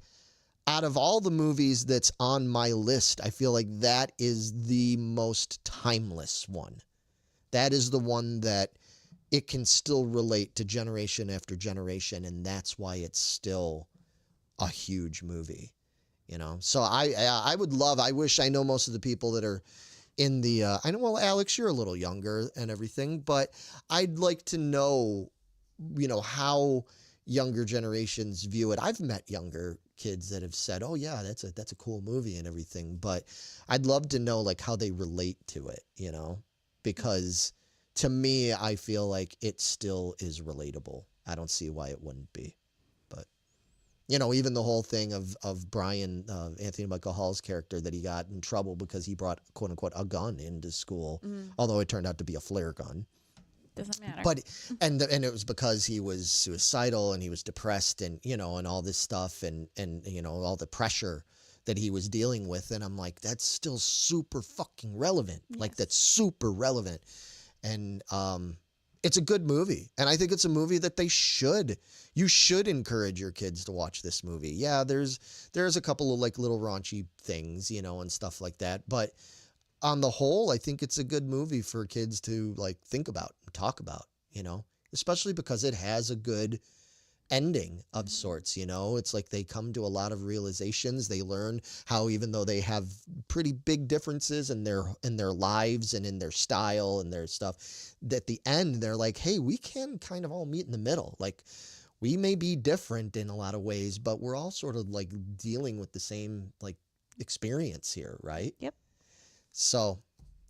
out of all the movies that's on my list, I feel like that is the most timeless one. That is the one that it can still relate to generation after generation, and that's why it's still a huge movie, you know? So I would love, I wish, I know most of the people that are in the, I know, well, Alex, you're a little younger and everything, but I'd like to know, you know, how younger generations view it. I've met younger kids that have said, oh yeah, that's a cool movie and everything, but I'd love to know like how they relate to it, you know, because to me, I feel like it still is relatable. I don't see why it wouldn't be. But, you know, even the whole thing of Brian, Anthony Michael Hall's character, that he got in trouble because he brought, quote unquote, a gun into school, although it turned out to be a flare gun. Doesn't matter. But and it was because he was suicidal and he was depressed, and, you know, and all this stuff, and you know, all the pressure that he was dealing with. And I'm like, that's still super fucking relevant. Yes. Like, that's super relevant. And it's a good movie. And I think it's a movie that you should encourage your kids to watch this movie. Yeah, there's a couple of like little raunchy things, you know, and stuff like that. But on the whole, I think it's a good movie for kids to like think about and talk about, you know, especially because it has a good ending of sorts, you know. It's like they come to a lot of realizations. They learn how, even though they have pretty big differences in their lives and in their style and their stuff, that at the end they're like, hey, we can kind of all meet in the middle. Like, we may be different in a lot of ways, but we're all sort of like dealing with the same like experience here, right? Yep. So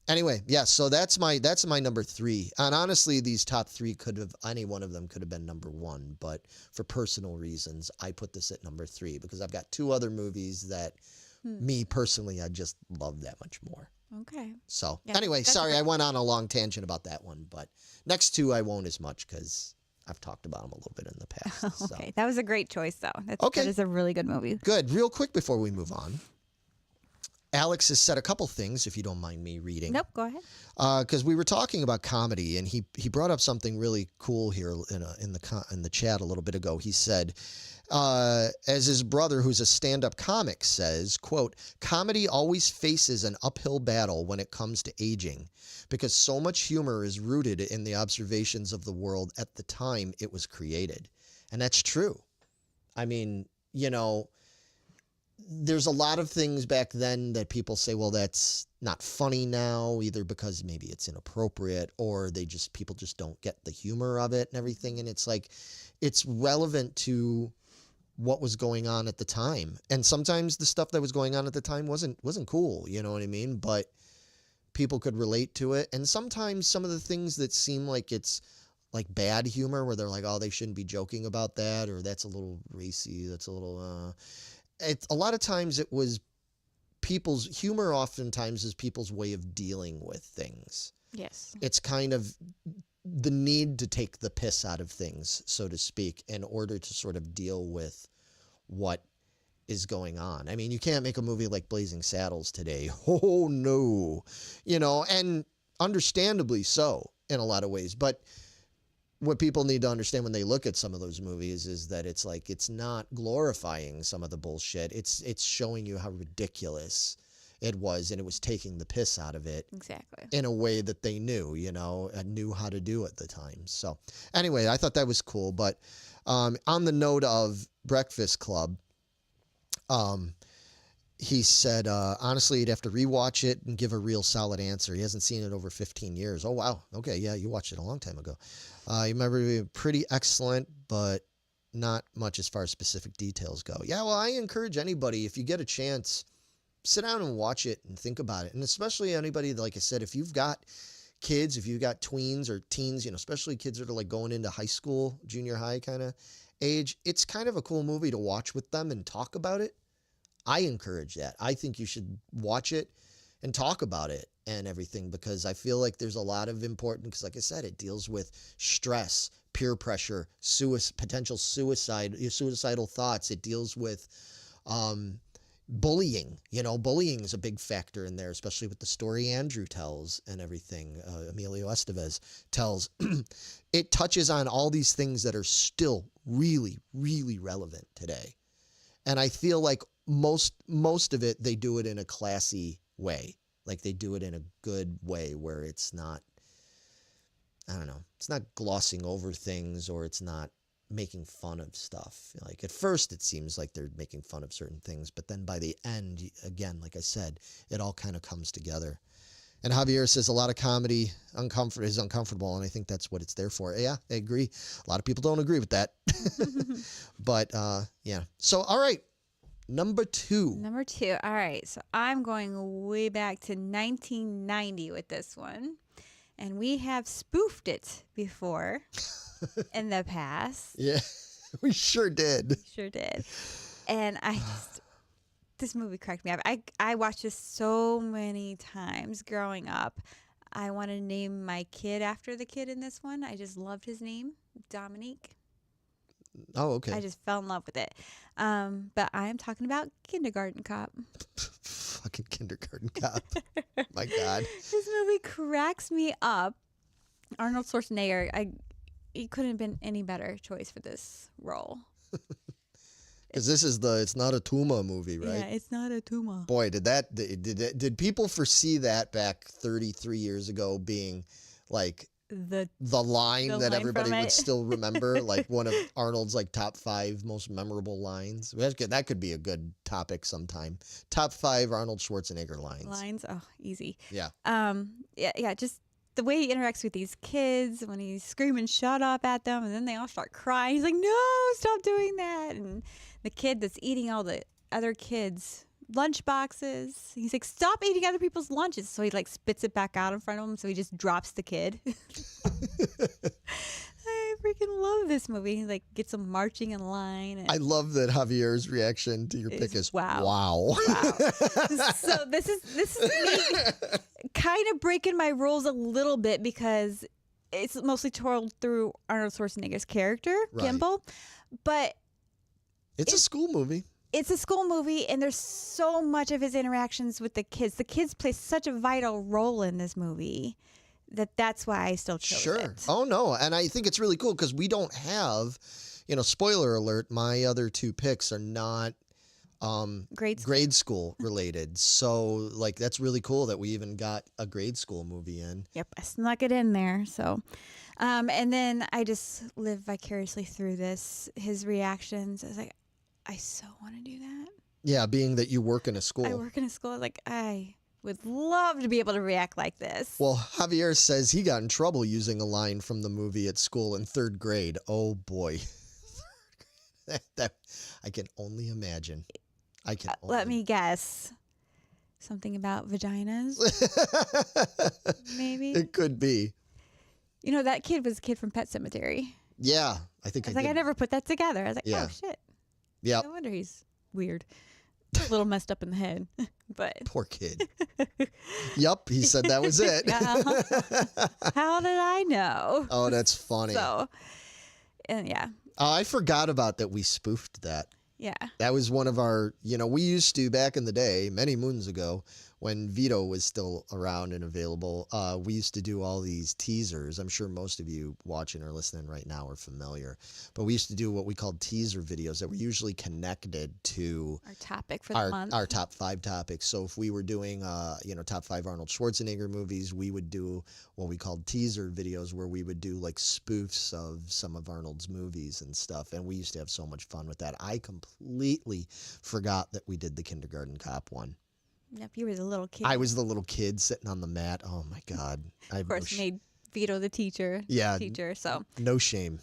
anyway, yeah, so that's my number 3. And honestly, these top 3 any one of them could have been number 1, but for personal reasons, I put this at number 3 because I've got 2 other movies that me personally, I just love that much more. Okay. So yeah, anyway, sorry, I went on a long tangent about that one, but next 2 I won't as much because I've talked about them a little bit in the past. Okay, So. that was a great choice, though. Okay. That is a really good movie. Good. Real quick before we move on. Alex has said a couple things, if you don't mind me reading. Nope, go ahead. Because we were talking about comedy, and he brought up something really cool here in the chat a little bit ago. He said, as his brother, who's a stand-up comic, says, quote, comedy always faces an uphill battle when it comes to aging, because so much humor is rooted in the observations of the world at the time it was created. And that's true. I mean, you know, there's a lot of things back then that people say, well, that's not funny now, either because maybe it's inappropriate or people just don't get the humor of it and everything. And it's like, it's relevant to what was going on at the time. And sometimes the stuff that was going on at the time wasn't cool, you know what I mean? But people could relate to it. And sometimes some of the things that seem like it's like bad humor, where they're like, oh, they shouldn't be joking about that, or that's a little racy, that's a little, a lot of times it was people's humor, oftentimes is people's way of dealing with things. Yes. It's kind of the need to take the piss out of things, so to speak, in order to sort of deal with what is going on. I mean, you can't make a movie like Blazing Saddles today. Oh, no. You know, and understandably so in a lot of ways. But what people need to understand when they look at some of those movies is that it's like, it's not glorifying some of the bullshit. It's showing you how ridiculous it was, and it was taking the piss out of it. Exactly. In a way that they knew, you know, and knew how to do at the time. So anyway, I thought that was cool. But on the note of Breakfast Club, he said, honestly, you'd have to rewatch it and give a real solid answer. He hasn't seen it over 15 years. Oh, wow. Okay, yeah, you watched it a long time ago. You remember it being pretty excellent, but not much as far as specific details go. Yeah, well, I encourage anybody, if you get a chance, sit down and watch it and think about it. And especially anybody, like I said, if you've got kids, if you've got tweens or teens, you know, especially kids that are like going into high school, junior high kind of age, it's kind of a cool movie to watch with them and talk about it. I encourage that. I think you should watch it and talk about it and everything, because I feel like there's a lot of important, because like I said, it deals with stress, peer pressure, potential suicidal thoughts. It deals with bullying. You know, bullying is a big factor in there, especially with the story Andrew tells and everything. Emilio Estevez tells. It touches on all these things that are still really, really relevant today. And I feel like most of it, they do it in a classy way. Like they do it in a good way where it's not, I don't know, it's not glossing over things, or it's not making fun of stuff. Like at first it seems like they're making fun of certain things, but then by the end, again, like I said, it all kind of comes together. And Javier says a lot of comedy is uncomfortable, and I think that's what it's there for. Yeah, I agree. A lot of people don't agree with that. But yeah. So, all right. Number two. All right. So I'm going way back to 1990 with this one. And we have spoofed it before in the past. Yeah, we sure did. And this movie cracked me up. I watched this so many times growing up. I want to name my kid after the kid in this one. I just loved his name, Dominique. Oh, okay. I just fell in love with it. But I am talking about Kindergarten Cop. Fucking Kindergarten Cop. My God. This movie cracks me up. Arnold Schwarzenegger, he couldn't have been any better choice for this role. Because it's not a Tuma movie, right? Yeah, it's not a Tuma. Boy, did people foresee that back 33 years ago being like the line that everybody would still remember, like one of Arnold's like top 5 most memorable lines? That could be a good topic sometime. Top 5 Arnold Schwarzenegger lines. Oh, easy. Yeah. Yeah, just the way he interacts with these kids when he's screaming shut up at them, and then they all start crying. He's like, no, stop doing that. And the kid that's eating all the other kids' lunch boxes, he's like, stop eating other people's lunches. So he like spits it back out in front of him, so he just drops the kid. I freaking love this movie. He like gets them marching in line. And I love that Javier's reaction to your pick is wow. Wow. So this is me kind of breaking my rules a little bit, because it's mostly told through Arnold Schwarzenegger's character, Right. Gimbal. But It's a school movie. it's a school movie, and there's so much of his interactions with the kids. The kids play such a vital role in this movie that's why I still chose it. Oh, no. And I think it's really cool because we don't have, spoiler alert, my other 2 picks are not grade school related. So, like, that's really cool that we even got a grade school movie in. Yep, I snuck it in there. So, and then I just live vicariously through his reactions. I was like, I so want to do that. Yeah, being that you work in a I school. work in a school. Like, I would love to be able to react like this. Well, Javier says he got in trouble using a line from the movie at school in 3rd grade. Oh, boy. that I can only imagine. I can only. Let me guess. Something about vaginas, maybe? It could be. You know, that kid was a kid from Pet Cemetery. Yeah, I think I was I like, I did. never put that together. I was like, Yeah. oh, shit. Yep. No wonder he's weird. A little messed up in the head. But Poor kid. Yep, he said that was it. how did I know? Oh, that's funny. So, and yeah. I forgot about that. We spoofed that. Yeah. That was one of our, we used to back in the day, many moons ago, when Vito was still around and available. We used to do all these teasers. I'm sure most of you watching or listening right now are familiar. But we used to do what we called teaser videos that were usually connected to Our topic for the month. our top 5 topics. So if we were doing, top 5 Arnold Schwarzenegger movies, we would do what we called teaser videos where we would do like spoofs of some of Arnold's movies and stuff. And we used to have so much fun with that. I completely forgot that we did the Kindergarten Cop one. Yep, you were the little kid. I was the little kid sitting on the mat. Oh my God. I of course, made Vito the teacher. Yeah. Teacher, so. No shame.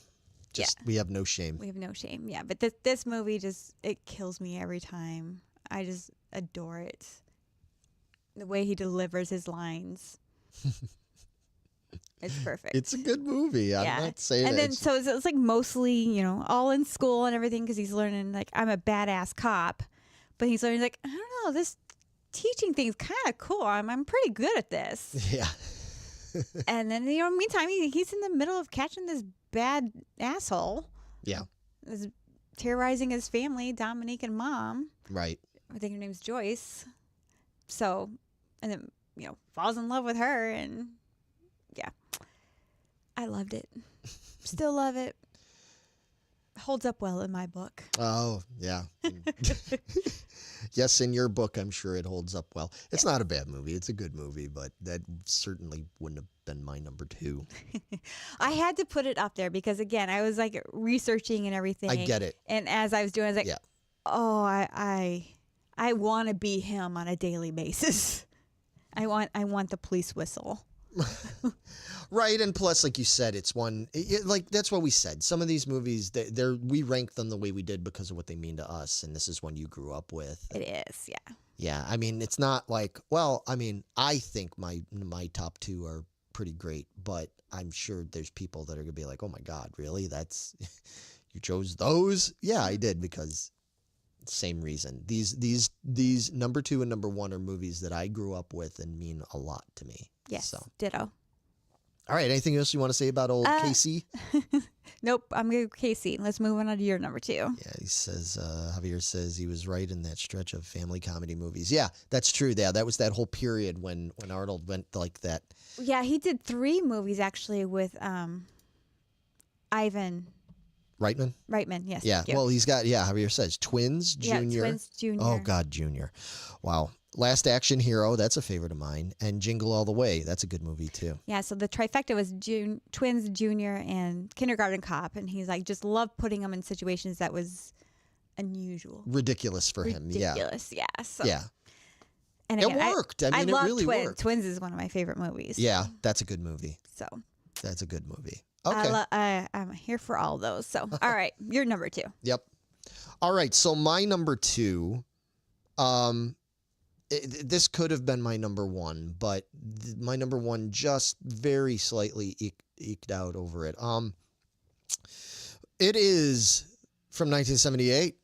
We have no shame. We have no shame. Yeah, but this movie it kills me every time. I just adore it. The way he delivers his lines. It's perfect. It's a good movie. I'm not saying and that then so it's like mostly, all in school and everything because he's learning like I'm a badass cop, but he's learning like I don't know, this teaching thing's kind of cool. I'm pretty good at this. Yeah. And then meantime he's in the middle of catching this bad asshole. Yeah. Is terrorizing his family, Dominique and Mom. Right. I think her name's Joyce. So, and then falls in love with her, and yeah, I loved it. Still love it. Holds up well in my book. Oh, yeah. Yes, in your book, I'm sure it holds up well. It's not a bad movie. It's a good movie, but that certainly wouldn't have been my number 2. I had to put it up there because, again, I was like researching and everything. I get it. And as I was doing, I was like, Yeah. oh, I want to be him on a daily basis. I want the police whistle. Right, and plus, like you said, it's that's what we said. Some of these movies, we rank them the way we did because of what they mean to us, and this is one you grew up with. It is, yeah. Yeah, I mean, it's not like, I think my top 2 are pretty great, but I'm sure there's people that are gonna be like, oh my God, really? That's you chose those? Yeah, I did because same reason. These number 2 and number 1 are movies that I grew up with and mean a lot to me. Yes, So. ditto. All right, anything else you want to say about old Casey? Nope, I'm going to go Casey. Let's move on to your number 2. Yeah, he says, Javier says he was right in that stretch of family comedy movies. Yeah, that's true. Yeah, that was that whole period when Arnold went like that. Yeah, he did 3 movies actually with Ivan Reitman? yes. Yeah, thank you. well, he's got, Javier says, Twins, Junior. Yeah, Twins, Junior. Oh, God, Junior. Wow. Last Action Hero, that's a favorite of mine. And Jingle All the Way, that's a good movie, too. Yeah, so the trifecta was Twins, Junior, and Kindergarten Cop. And he's like, just loved putting them in situations that was unusual. Ridiculous for him, yeah. Ridiculous, yeah. So. Yeah. And It again, worked. I mean, it love really Twins. worked. Twins is one of my favorite movies. Yeah, that's a good movie. So. That's a good movie. Okay. I'm here for all those. So, all right, you're number 2. Yep. All right. So my number 2, this could have been my number 1, but my number 1 just very slightly eked out over it. It is from 1978.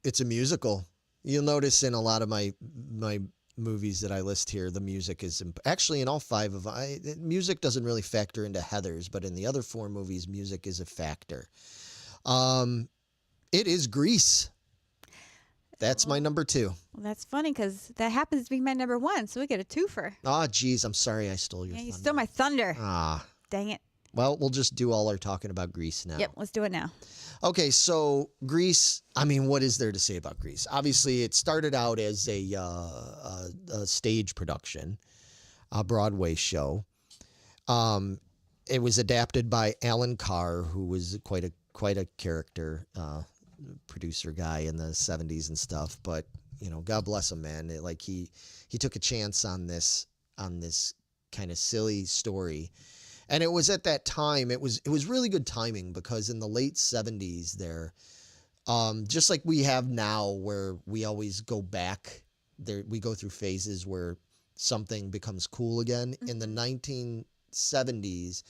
It's a musical. You'll notice in a lot of my movies that I list here, the music is actually in all 5 of them. Music doesn't really factor into Heathers, but in the other 4 movies, music is a factor. It is Grease. That's my number 2. Well, that's funny because that happens to be my number 1, so we get a twofer. Oh, geez, I'm sorry I stole your thunder. You stole my thunder. Ah. Dang it. Well, we'll just do all our talking about Grease now. Yep, let's do it now. Okay, so Grease, I mean, what is there to say about Grease? Obviously, it started out as a stage production, a Broadway show. It was adapted by Alan Carr, who was quite a character, producer guy in the 70s and stuff. But God bless him, man. Like he took a chance on this kind of silly story. And it was at that time, it was really good timing, because in the late 70s there, just like we have now, where we always go back there, we go through phases where something becomes cool again. In the 1970s,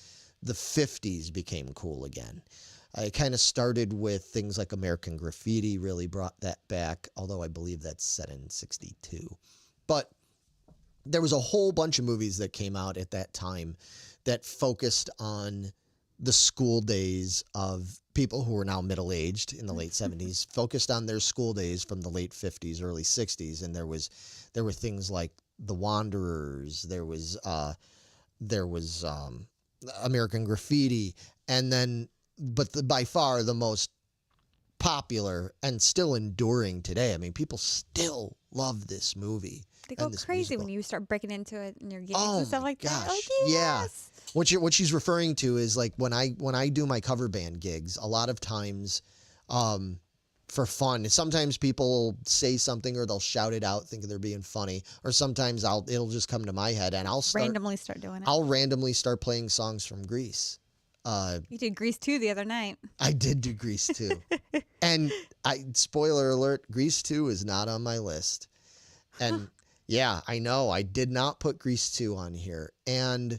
the 50s became cool again. It kind of started with things like American Graffiti, really brought that back, although I believe that's set in 62. But there was a whole bunch of movies that came out at that time that focused on the school days of people who were now middle-aged in the late 70s, focused on their school days from the late 50s, early 60s. And there were things like The Wanderers, there was American Graffiti, and then, but by far the most popular and still enduring today. I mean, people still love this movie. They go crazy when you start breaking into it in your games and stuff like that. Like, yes. Yeah. What she's referring to is like when I do my cover band gigs, a lot of times, for fun, sometimes people say something or they'll shout it out thinking they're being funny, or sometimes it'll just come to my head and I'll randomly start doing it. I'll randomly start playing songs from Grease. You did Grease 2 the other night. I did do Grease 2. And spoiler alert, Grease 2 is not on my list. And yeah, I know. I did not put Grease 2 on here. And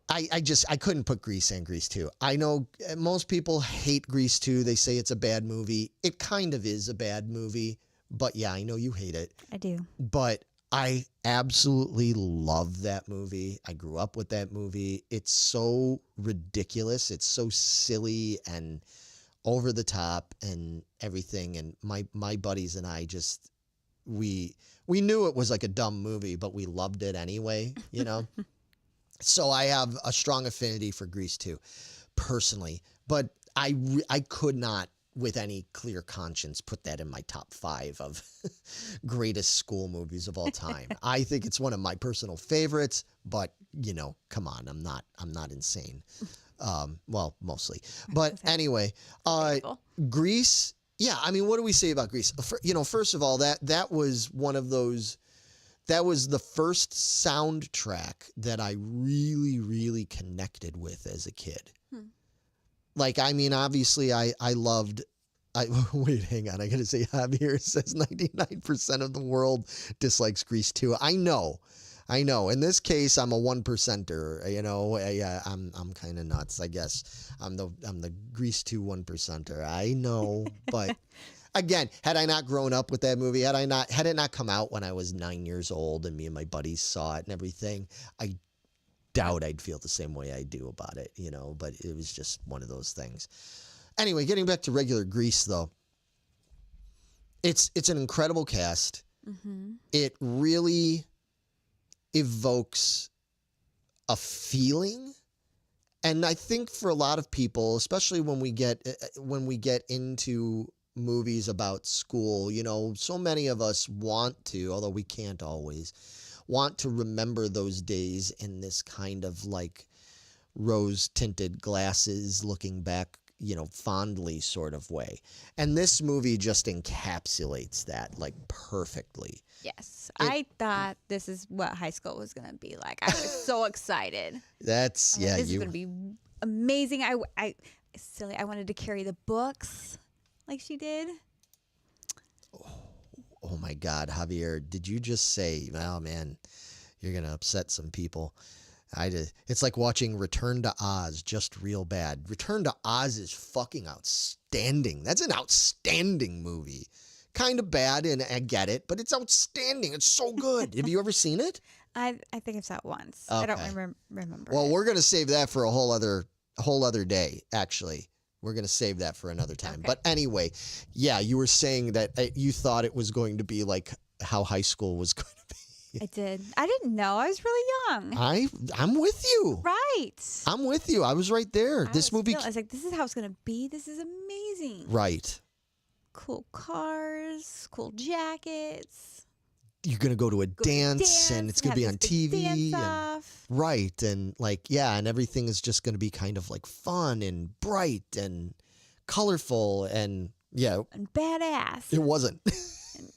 I couldn't put Grease and Grease 2. I know most people hate Grease 2. They say it's a bad movie. It kind of is a bad movie. But yeah, I know you hate it. I do. But I absolutely love that movie. I grew up with that movie. It's so ridiculous. It's so silly and over the top and everything. And my buddies and I just, we knew it was like a dumb movie, but we loved it anyway, you know? So I have a strong affinity for Grease 2 personally, but I could not with any clear conscience put that in my top 5 of greatest school movies of all time. I think it's one of my personal favorites, but come on, I'm not insane. Well, mostly, but anyway, Grease. Yeah. I mean, what do we say about Grease? First of all, that was one of those, that was the first soundtrack that I really, really connected with as a kid. Like, I mean, obviously I loved, wait, hang on. I got to say, Javier says 99% of the world dislikes Grease 2. I know. In this case, I'm a 1%er, yeah, I'm kind of nuts, I guess. I'm the Grease 2 1%er. I know, but again, had I not grown up with that movie, had it not come out when I was 9 years old and me and my buddies saw it and everything, I doubt I'd feel the same way I do about it, but it was just one of those things. Anyway, getting back to regular Grease though, it's an incredible cast. Mm-hmm. It really evokes a feeling. And I think for a lot of people, especially when we get into movies about school, so many of us want to, although we can't always, want to remember those days in this kind of like rose-tinted glasses looking back, fondly sort of way. And this movie just encapsulates that like perfectly. Yes. I thought this is what high school was going to be like. I was so excited. This is going to be amazing. I wanted to carry the books like she did. Oh my God, Javier, did you just say, oh man, you're going to upset some people. It's like watching Return to Oz, just real bad. Return to Oz is fucking outstanding. That's an outstanding movie. Kind of bad, and I get it, but it's outstanding. It's so good. Have you ever seen it? I think I've saw it once. Okay. I don't remember. Well, we're going to save that for a whole other day, actually. We're going to save that for another time. Okay. But anyway, yeah, you were saying that you thought it was going to be like how high school was going to be. I did. I didn't know. I was really young. I'm with you. Right. I'm with you. I was right there. I was like, this is how it's going to be. This is amazing. Right. Cool cars, cool jackets. You're going to go to a dance and it's going to be on TV. Right. And like, yeah, and everything is just going to be kind of like fun and bright and colorful and yeah. And badass. It wasn't.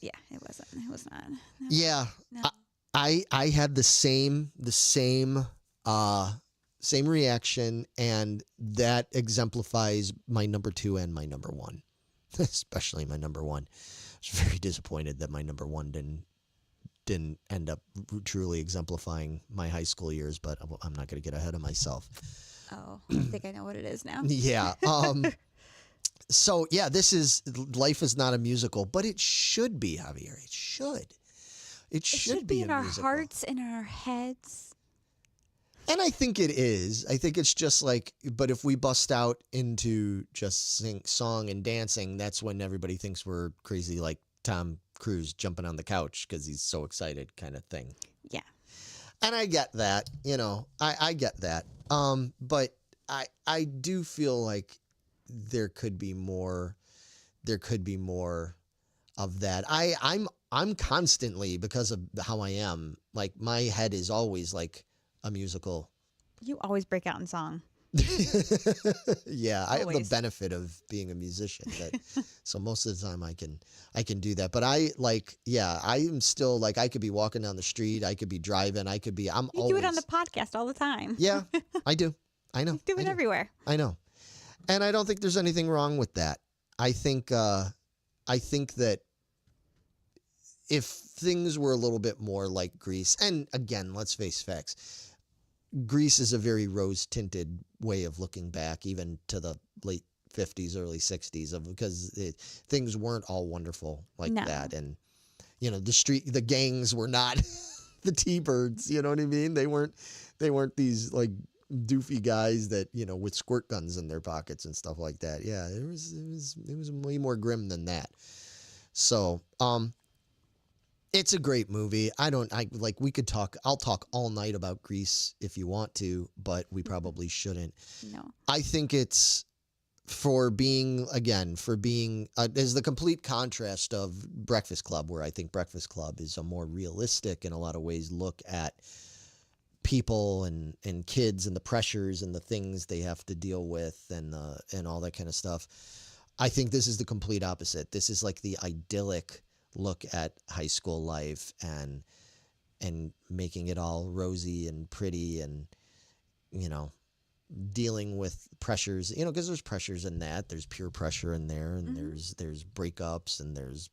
Yeah, it wasn't. It was not. No, Yeah. no. I had the same same reaction, and that exemplifies my number 2 and my number 1, especially my number 1. I was very disappointed that my number 1 didn't end up truly exemplifying my high school years, but I'm not going to get ahead of myself. Oh, I think I know what it is now. Yeah. So yeah, this is Life is Not a Musical, but it should be, Javier. It should. It should be in a our musical. hearts, in our heads. And I think it is. I think it's just like, but if we bust out into just song and dancing, that's when everybody thinks we're crazy, like Tom Cruise jumping on the couch because he's so excited, kind of thing. Yeah. And I get that, I get that. But I do feel like there could be more. There could be more of that. I'm constantly, because of how I am, like my head is always like a musical. You always break out in song. Yeah, I have the Always. benefit of being a musician, so most of the time I can do that. But I am still like, I could be walking down the street, I could be driving, I'm You always do it on the podcast all the time. Yeah, I do. I know. You do it everywhere. I know. And I don't think there's anything wrong with that. I think that if things were a little bit more like Grease, and again, let's face facts, Grease is a very rose-tinted way of looking back, even to the late 50s, early 60s, because things weren't all wonderful like that. And, the gangs were not the T-Birds, you know what I mean? They weren't these like doofy guys that, with squirt guns in their pockets and stuff like that. Yeah, it was way more grim than that. So, it's a great movie. I'll talk all night about Grease if you want to, but we probably shouldn't. No. I think it's for being as the complete contrast of Breakfast Club, where I think Breakfast Club is a more realistic, in a lot of ways, look at people and kids and the pressures and the things they have to deal with and all that kind of stuff. I think this is the complete opposite. This is like the idyllic look at high school life and making it all rosy and pretty and, dealing with pressures, because there's pressures in that. There's peer pressure in there, and there's breakups, and there's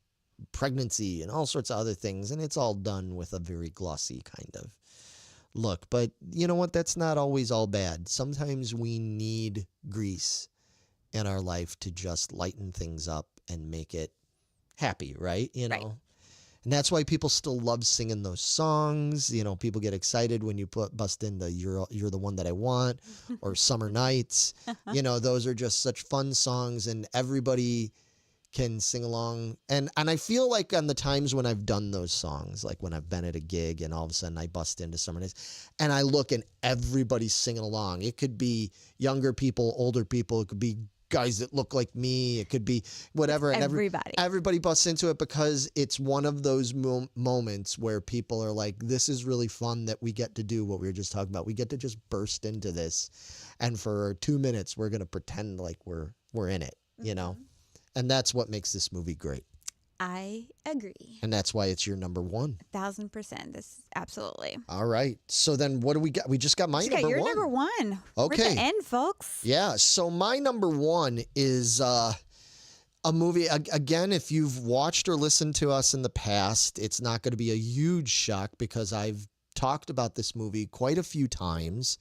pregnancy and all sorts of other things. And it's all done with a very glossy kind of look. But you know what? That's not always all bad. Sometimes we need Grease in our life to just lighten things up and make it happy, right? Right. And that's why people still love singing those songs. People get excited when you bust into You're the One That I Want or Summer Nights. Those are just such fun songs, and everybody can sing along. And I feel like on the times when I've done those songs, like when I've been at a gig and all of a sudden I bust into Summer Nights and I look and everybody's singing along. It could be younger people, older people. It could be guys that look like me. It could be whatever. And everybody busts into it because it's one of those moments where people are like, this is really fun that we get to do what we were just talking about. We get to just burst into this. And for 2 minutes, we're going to pretend like we're in it, And that's what makes this movie great. I agree. And that's why it's your number 1. 1,000%. This absolutely. All right. So then what do we got? We just got my number 1. Your number 1. Okay. We're at the end, folks. Yeah. So my number 1 is a movie. Again, if you've watched or listened to us in the past, it's not going to be a huge shock because I've talked about this movie quite a few times.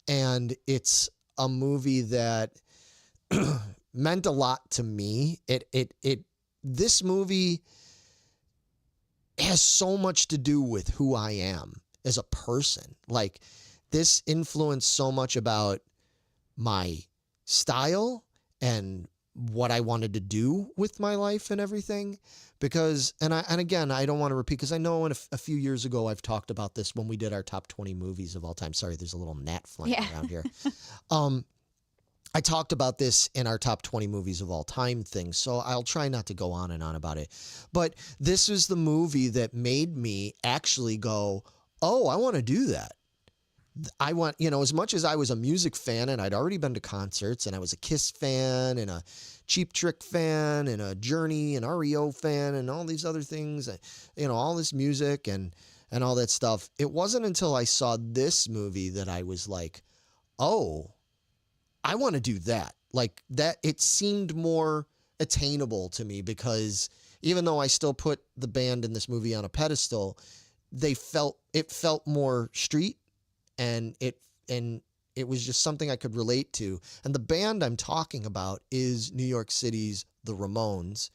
And it's a movie that meant a lot to me. This movie has so much to do with who I am as a person. Like, this influenced so much about my style and what I wanted to do with my life and everything. Because, and again, I don't want to repeat, because I know a few years ago I've talked about this when we did our top 20 movies of all time. Sorry, there's a little gnat flying around here. I talked about this in our top 20 movies of all time thing, so I'll try not to go on and on about it. But this is the movie that made me actually go, oh, I want to do that. I want, as much as I was a music fan and I'd already been to concerts and I was a Kiss fan and a Cheap Trick fan and a Journey and REO fan and all these other things, all this music and all that stuff. It wasn't until I saw this movie that I was like, oh, I want to do that. Like that, it seemed more attainable to me because even though I still put the band in this movie on a pedestal, it felt more street. And it was just something I could relate to. And the band I'm talking about is New York City's The Ramones.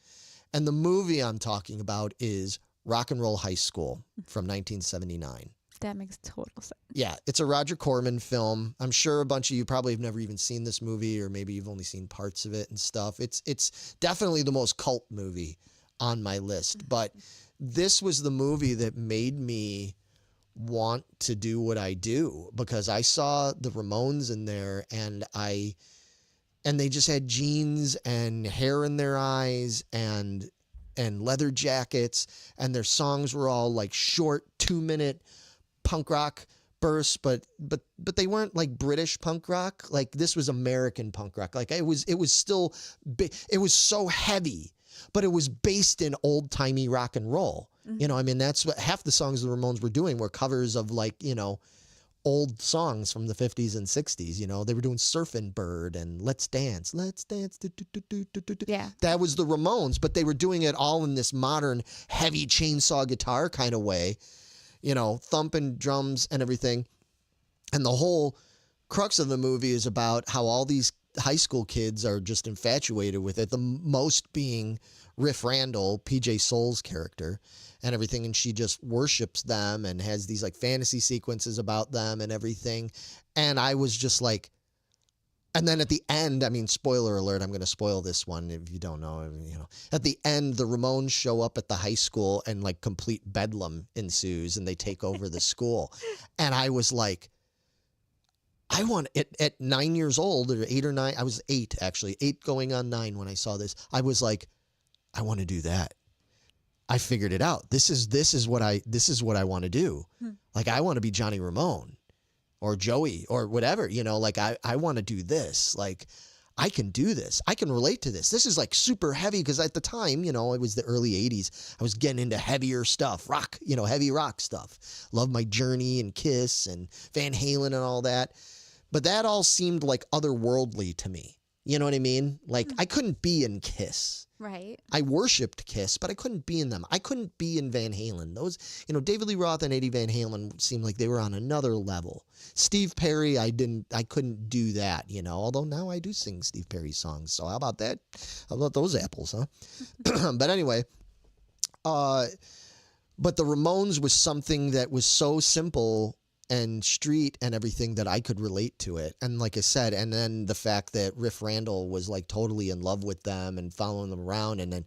And the movie I'm talking about is Rock and Roll High School from 1979. That makes total sense. Yeah, it's a Roger Corman film. I'm sure a bunch of you probably have never even seen this movie, or maybe you've only seen parts of it and stuff. It's definitely the most cult movie on my list. But this was the movie that made me want to do what I do, because I saw the Ramones in there and they just had jeans and hair in their eyes and leather jackets, and their songs were all like short 2-minute punk rock bursts, but they weren't like British punk rock. Like this was American punk rock. Like it was still it was so heavy, but it was based in old-timey rock and roll. That's what half the songs the Ramones were doing were covers of old songs from the 50s and 60s. They were doing Surfin' Bird and Let's Dance. Yeah. That was the Ramones, but they were doing it all in this modern heavy chainsaw guitar kind of way, thumping drums and everything. And the whole crux of the movie is about how all these high school kids are just infatuated with it, the most being Riff Randall, PJ Soul's character, and everything, and she just worships them and has these like fantasy sequences about them and everything. And I was just like, and then at the end, spoiler alert, I'm going to spoil this one if you don't know, at the end, the Ramones show up at the high school and like complete bedlam ensues and they take over the school. And I was like, I want it at 9 years old, or 8 or 9. I was 8 actually, 8 going on 9 when I saw this. I was like, I want to do that. I figured it out. This is what I want to do. Like I want to be Johnny Ramone or Joey or whatever, like I want to do this. Like I can do this. I can relate to this. This is like super heavy, because at the time, it was the early 80s. I was getting into heavier stuff, rock, heavy rock stuff. Loved my Journey and Kiss and Van Halen and all that. But that all seemed like otherworldly to me. You know what I mean? Like I couldn't be in Kiss. Right. I worshipped Kiss, but I couldn't be in them. I couldn't be in Van Halen. Those, David Lee Roth and Eddie Van Halen seemed like they were on another level. Steve Perry, I couldn't do that, although now I do sing Steve Perry songs. So how about that? How about those apples, huh? But anyway, but the Ramones was something that was so simple and street and everything that I could relate to it. And like I said, and then the fact that Riff Randall was like totally in love with them and following them around, and then,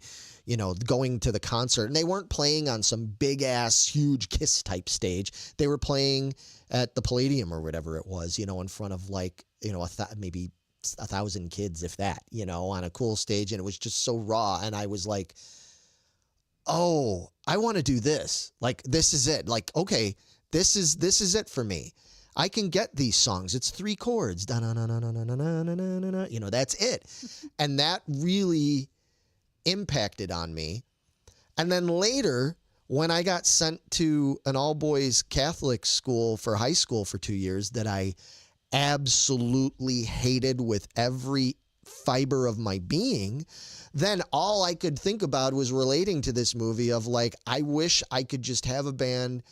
going to the concert, and they weren't playing on some big ass, huge Kiss type stage. They were playing at the Palladium or whatever it was, in front of like, maybe 1,000 kids, if that, on a cool stage. And it was just so raw. And I was like, oh, I want to do this. Like, this is it. Like, okay, this is it for me. I can get these songs. It's 3 chords. That's it. And that really impacted on me. And then later, when I got sent to an all-boys Catholic school for high school for 2 years that I absolutely hated with every fiber of my being, then all I could think about was relating to this movie of like, I wish I could just have a band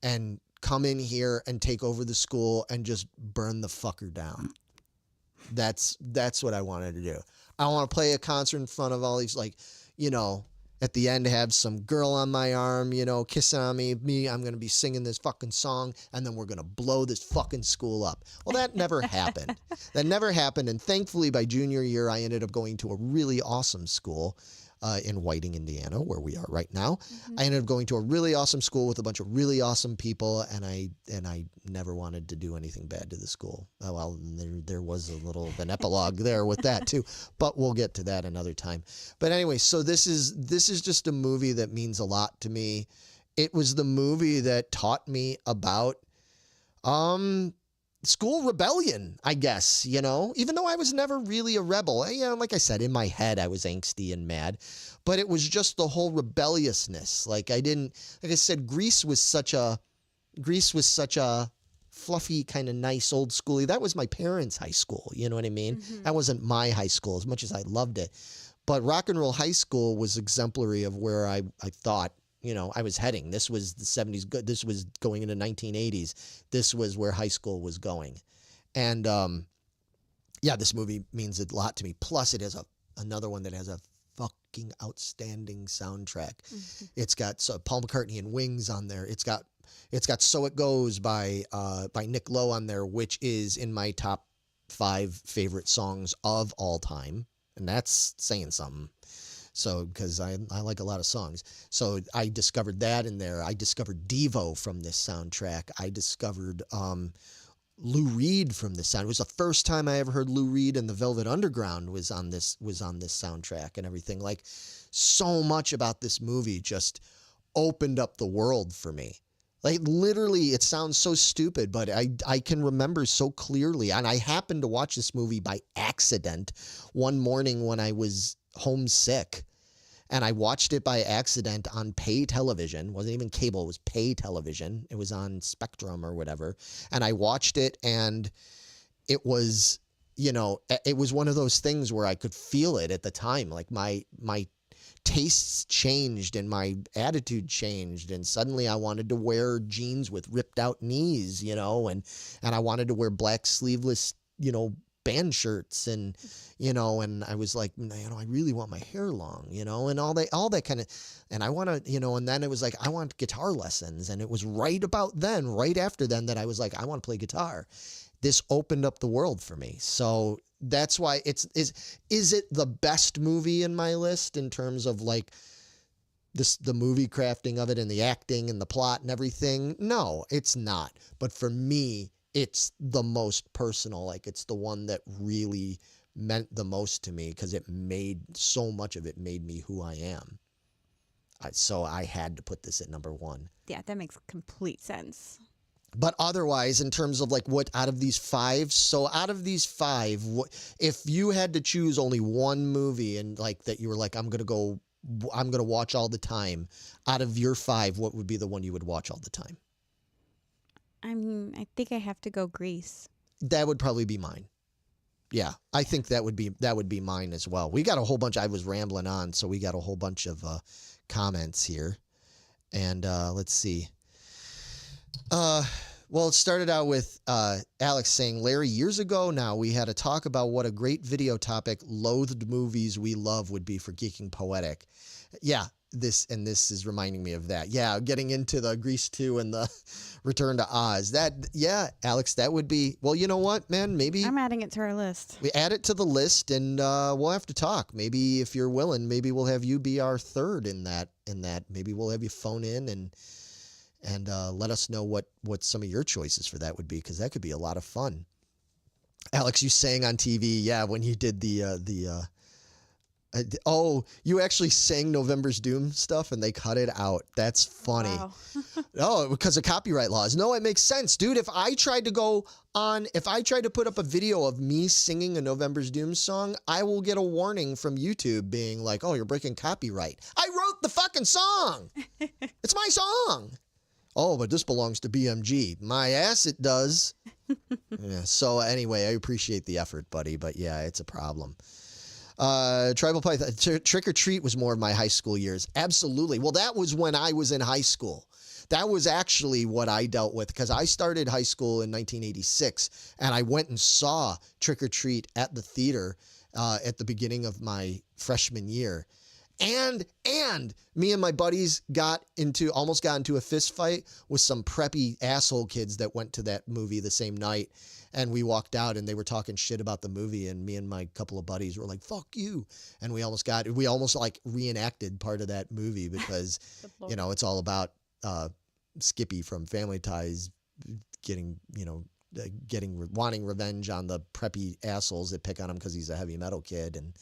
and come in here and take over the school and just burn the fucker down. That's what I wanted to do. I want to play a concert in front of all these, like, at the end have some girl on my arm, kissing on me. I'm going to be singing this fucking song, and then we're going to blow this fucking school up. Well, that never happened. That never happened. And thankfully, by junior year, I ended up going to a really awesome school in Whiting, Indiana, where we are right now. Mm-hmm. I ended up going to a really awesome school with a bunch of really awesome people, and I never wanted to do anything bad to the school. Well, there was a little of an epilogue there with that too, but we'll get to that another time. But anyway, so this is just a movie that means a lot to me. It was the movie that taught me about school rebellion, I guess, you know, even though I was never really a rebel. Like I said, in my head, I was angsty and mad, but it was just the whole rebelliousness. Like I said, Grease was such a fluffy, kind of nice, old schooly. That was my parents' high school. You know what I mean? Mm-hmm. That wasn't my high school as much as I loved it. But rock and roll high school was exemplary of where I thought, you know, I was heading. This was the 70s. Good. This was going into 1980s. This was where high school was going. And yeah, this movie means a lot to me. Plus, it has another one that has a fucking outstanding soundtrack. Mm-hmm. It's got Paul McCartney and Wings on there. It's got So It Goes by Nick Lowe on there, which is in my top 5 favorite songs of all time. And that's saying something. So, because I like a lot of songs. So I discovered that in there. I discovered Devo from this soundtrack. I discovered Lou Reed from this sound. It was the first time I ever heard Lou Reed and the Velvet Underground was on this soundtrack and everything. Like, so much about this movie just opened up the world for me. Like, literally, it sounds so stupid, but I can remember so clearly. And I happened to watch this movie by accident one morning when I was homesick. And I watched it by accident on pay television. It wasn't even cable. It was pay television. It was on Spectrum or whatever. And I watched it, and it was, you know, it was one of those things where I could feel it at the time. Like, my tastes changed and my attitude changed, and suddenly I wanted to wear jeans with ripped out knees, you know, and I wanted to wear black sleeveless, you know, band shirts, and you know, and I was like, you know, I really want my hair long, you know, and all that kind of, and I want to, you know, and then it was like, I want guitar lessons, and it was right after then that I was like, I want to play guitar. This opened up the world for me. So that's why is it the best movie in my list in terms of like the movie crafting of it and the acting and the plot and everything? No, it's not. But for me, it's the most personal. Like, it's the one that really meant the most to me because so much of it made me who I am. So I had to put this at number 1. Yeah, that makes complete sense. But otherwise, in terms of like what out of these 5, if you had to choose only one movie and like that you were like, I'm going to watch all the time, out of your 5, what would be the one you would watch all the time? I think I have to go Grease. That would probably be mine. Yeah, I think that would be mine as well. We got a whole bunch. I was rambling on, so we got a whole bunch of comments here, and let's see. Well, it started out with Alex saying, Larry, years ago now, we had a talk about what a great video topic loathed movies we love would be for Geeking Poetic. Yeah, this is reminding me of that. Yeah, getting into the Grease 2 and the Return to Oz. Alex, that would be, well, you know what, man, maybe I'm adding it to our list. we add it to the list, and we'll have to talk. Maybe if you're willing, maybe we'll have you be our third in that. Maybe we'll have you phone in and let us know what some of your choices for that would be, because that could be a lot of fun. Alex, you sang on TV, yeah, when you did you actually sang November's Doom stuff and they cut it out. That's funny. Wow. Oh, because of copyright laws. No, it makes sense, dude. If I tried to put up a video of me singing a November's Doom song, I will get a warning from YouTube being like, oh, you're breaking copyright. I wrote the fucking song. It's my song. Oh, but this belongs to BMG. My ass, it does. Yeah. So anyway, I appreciate the effort, buddy. But yeah, it's a problem. Tribal Python. Trick or Treat was more of my high school years. Absolutely. Well, that was when I was in high school. That was actually what I dealt with, because I started high school in 1986, and I went and saw Trick or Treat at the theater at the beginning of my freshman year. And me and my buddies almost got into a fist fight with some preppy asshole kids that went to that movie the same night. And we walked out and they were talking shit about the movie. And me and my couple of buddies were like, fuck you. And we almost like reenacted part of that movie because, you know, it's all about Skippy from Family Ties wanting revenge on the preppy assholes that pick on him because he's a heavy metal kid, and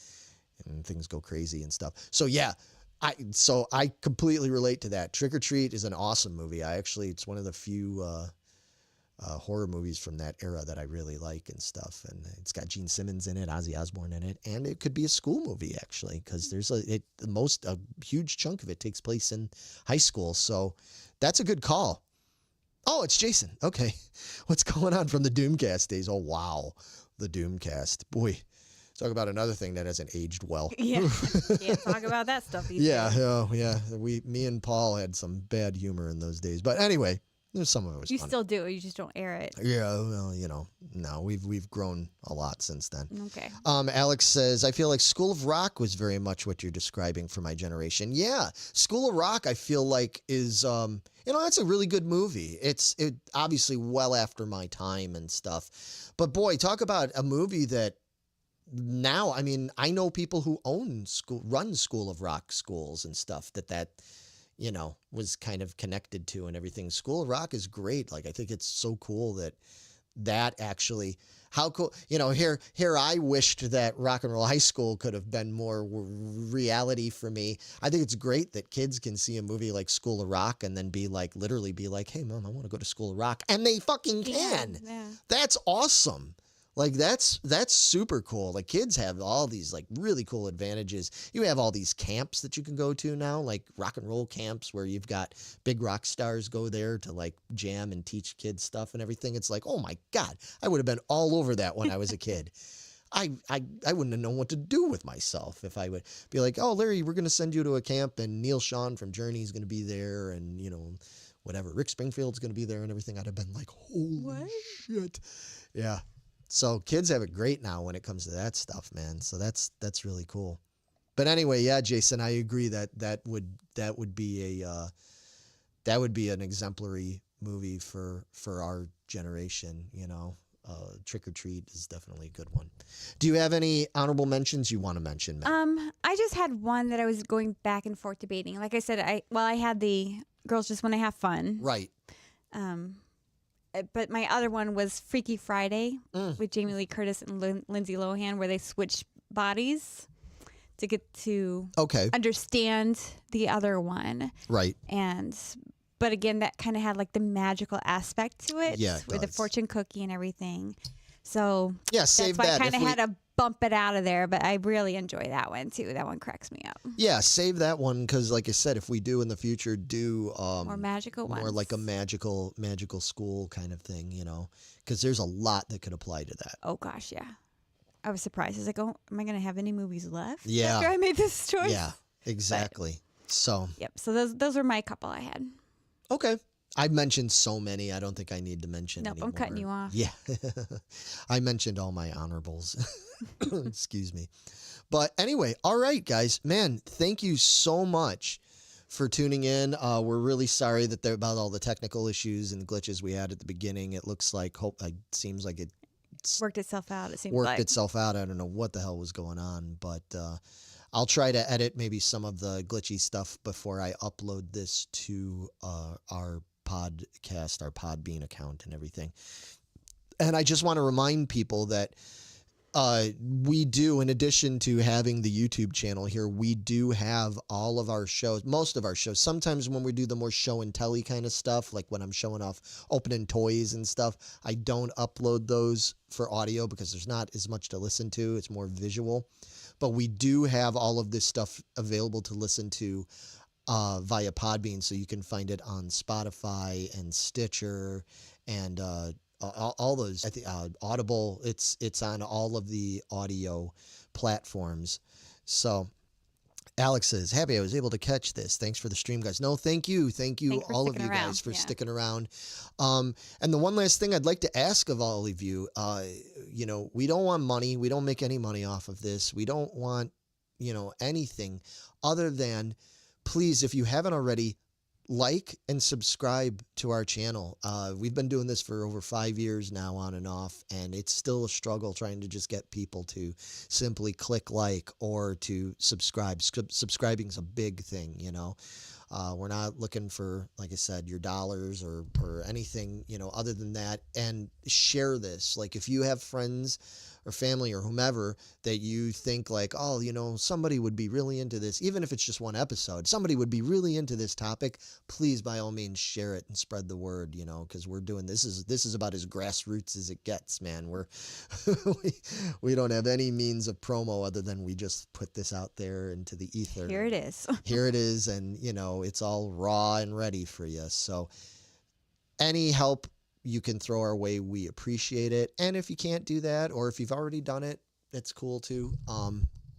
things go crazy and stuff. So yeah, I completely relate to that. Trick or Treat is an awesome movie. It's one of the few horror movies from that era that I really like and stuff. And it's got Gene Simmons in it, Ozzy Osbourne in it, and it could be a school movie actually, because there's a huge chunk of it takes place in high school. So that's a good call. Oh, it's Jason. Okay, what's going on from the Doomcast days? Oh wow, the Doomcast. Boy, talk about another thing that hasn't aged well. Yeah, can't talk about that stuff these Yeah, days. oh yeah. Me and Paul had some bad humor in those days, but anyway. There's some of it was You fun. still do. You just don't air it. Yeah, well, no, we've grown a lot since then. Okay. Alex says, I feel like School of Rock was very much what you're describing for my generation. Yeah, School of Rock, I feel like is, that's a really good movie. It obviously well after my time and stuff, but boy, talk about a movie that now, I mean, I know people who run School of Rock schools and stuff that was kind of connected to and everything. School of Rock is great. Like, I think it's so cool that actually, how cool, here I wished that Rock and Roll High School could have been more reality for me. I think it's great that kids can see a movie like School of Rock and then literally be like, hey mom, I want to go to School of Rock. And they fucking can. Yeah. That's awesome. Like, that's super cool. Like, kids have all these really cool advantages. You have all these camps that you can go to now, like rock and roll camps where you've got big rock stars go there to jam and teach kids stuff and everything. It's like, oh my God, I would have been all over that when I was a kid. I wouldn't have known what to do with myself if I would be like, oh, Larry, we're going to send you to a camp and Neil Sean from Journey is going to be there and, whatever, Rick Springfield's going to be there and everything. I'd have been like, holy shit. Yeah. So kids have it great now when it comes to that stuff, man. So that's really cool. But anyway, yeah, Jason, I agree that would be an exemplary movie for our generation. Trick or Treat is definitely a good one. Do you have any honorable mentions you want to mention, Matt? I just had one that I was going back and forth debating. Like I said, I had the Girls Just Want to Have Fun. Right. But my other one was Freaky Friday with Jamie Lee Curtis and Lindsay Lohan, where they switch bodies to get to understand the other one. Right. But again, that kind of had the magical aspect to it, with the does. fortune cookie and everything. So yeah, save that's why that. I kind of had to bump it out of there, but I really enjoy that one too. That one cracks me up. Yeah, save that one because, like I said, if we do in the future do more magical ones, more like a magical school kind of thing, because there's a lot that could apply to that. Oh gosh, yeah. I was surprised. I was like, oh, am I going to have any movies left? Yeah. After I made this choice. Yeah, exactly. Yep. So those were my couple I had. Okay. I've mentioned so many. I don't think I need to mention Nope, anymore. I'm cutting you off. Yeah. I mentioned all my honorables. Excuse me. But anyway, all right, guys. Man, thank you so much for tuning in. We're really sorry about all the technical issues and glitches we had at the beginning. It looks like, seems like it worked itself out. It seems worked itself out. I don't know what the hell was going on, but I'll try to edit maybe some of the glitchy stuff before I upload this to our podcast, our Podbean account and everything. And I just want to remind people that we do, in addition to having the YouTube channel here, we do have all of our shows, most of our shows. Sometimes when we do the more show and telly kind of stuff, like when I'm showing off opening toys and stuff, I don't upload those for audio because there's not as much to listen to. It's more visual. But we do have all of this stuff available to listen to via Podbean, so you can find it on Spotify and Stitcher and all those. I think Audible. It's on all of the audio platforms. So Alex says, happy I was able to catch this. Thanks for the stream, guys. No, thank you all of you guys for sticking around. And the one last thing I'd like to ask of all of you, we don't want money. We don't make any money off of this. We don't want, anything other than, please, if you haven't already, like and subscribe to our channel. We've been doing this for over 5 years now, on and off, and it's still a struggle trying to just get people to simply click like or to subscribe. Subscribing is a big thing, We're not looking for, like I said, your dollars or anything, other than that. And share this. Like, if you have friends or family or whomever that you think like, oh, you know, somebody would be really into this, even if it's just one episode, somebody would be really into this topic, please by all means share it and spread the word, you know, because we're doing this is about as grassroots as it gets, man. We're we don't have any means of promo other than we just put this out there into the ether. Here it is. Here it is, and you know, it's all raw and ready for you. So any help you can throw our way, we appreciate it. And if you can't do that, or if you've already done it, it's cool too.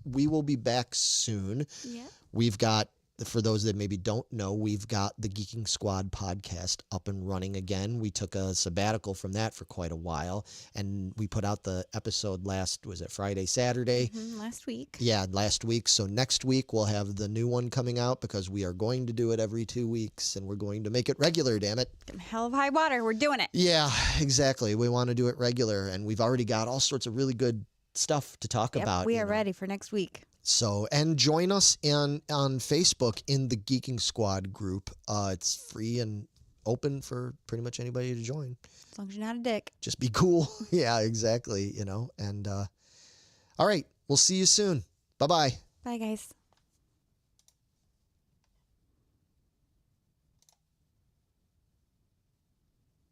We will be back soon. Yeah. We've got, for those that maybe don't know, we've got the Geeking Squad podcast up and running again. We took a sabbatical from that for quite a while, and we put out the episode was it Friday, Saturday? Last week. Yeah, last week. So next week we'll have the new one coming out because we are going to do it every 2 weeks, and we're going to make it regular, damn it. Hell of high water. We're doing it. Yeah, exactly. We want to do it regular, and we've already got all sorts of really good stuff to talk about. We are ready for next week. So, and join us on Facebook in the Geeking Squad group. It's free and open for pretty much anybody to join. As long as you're not a dick. Just be cool. Yeah, exactly. You know, and all right, we'll see you soon. Bye-bye. Bye, guys.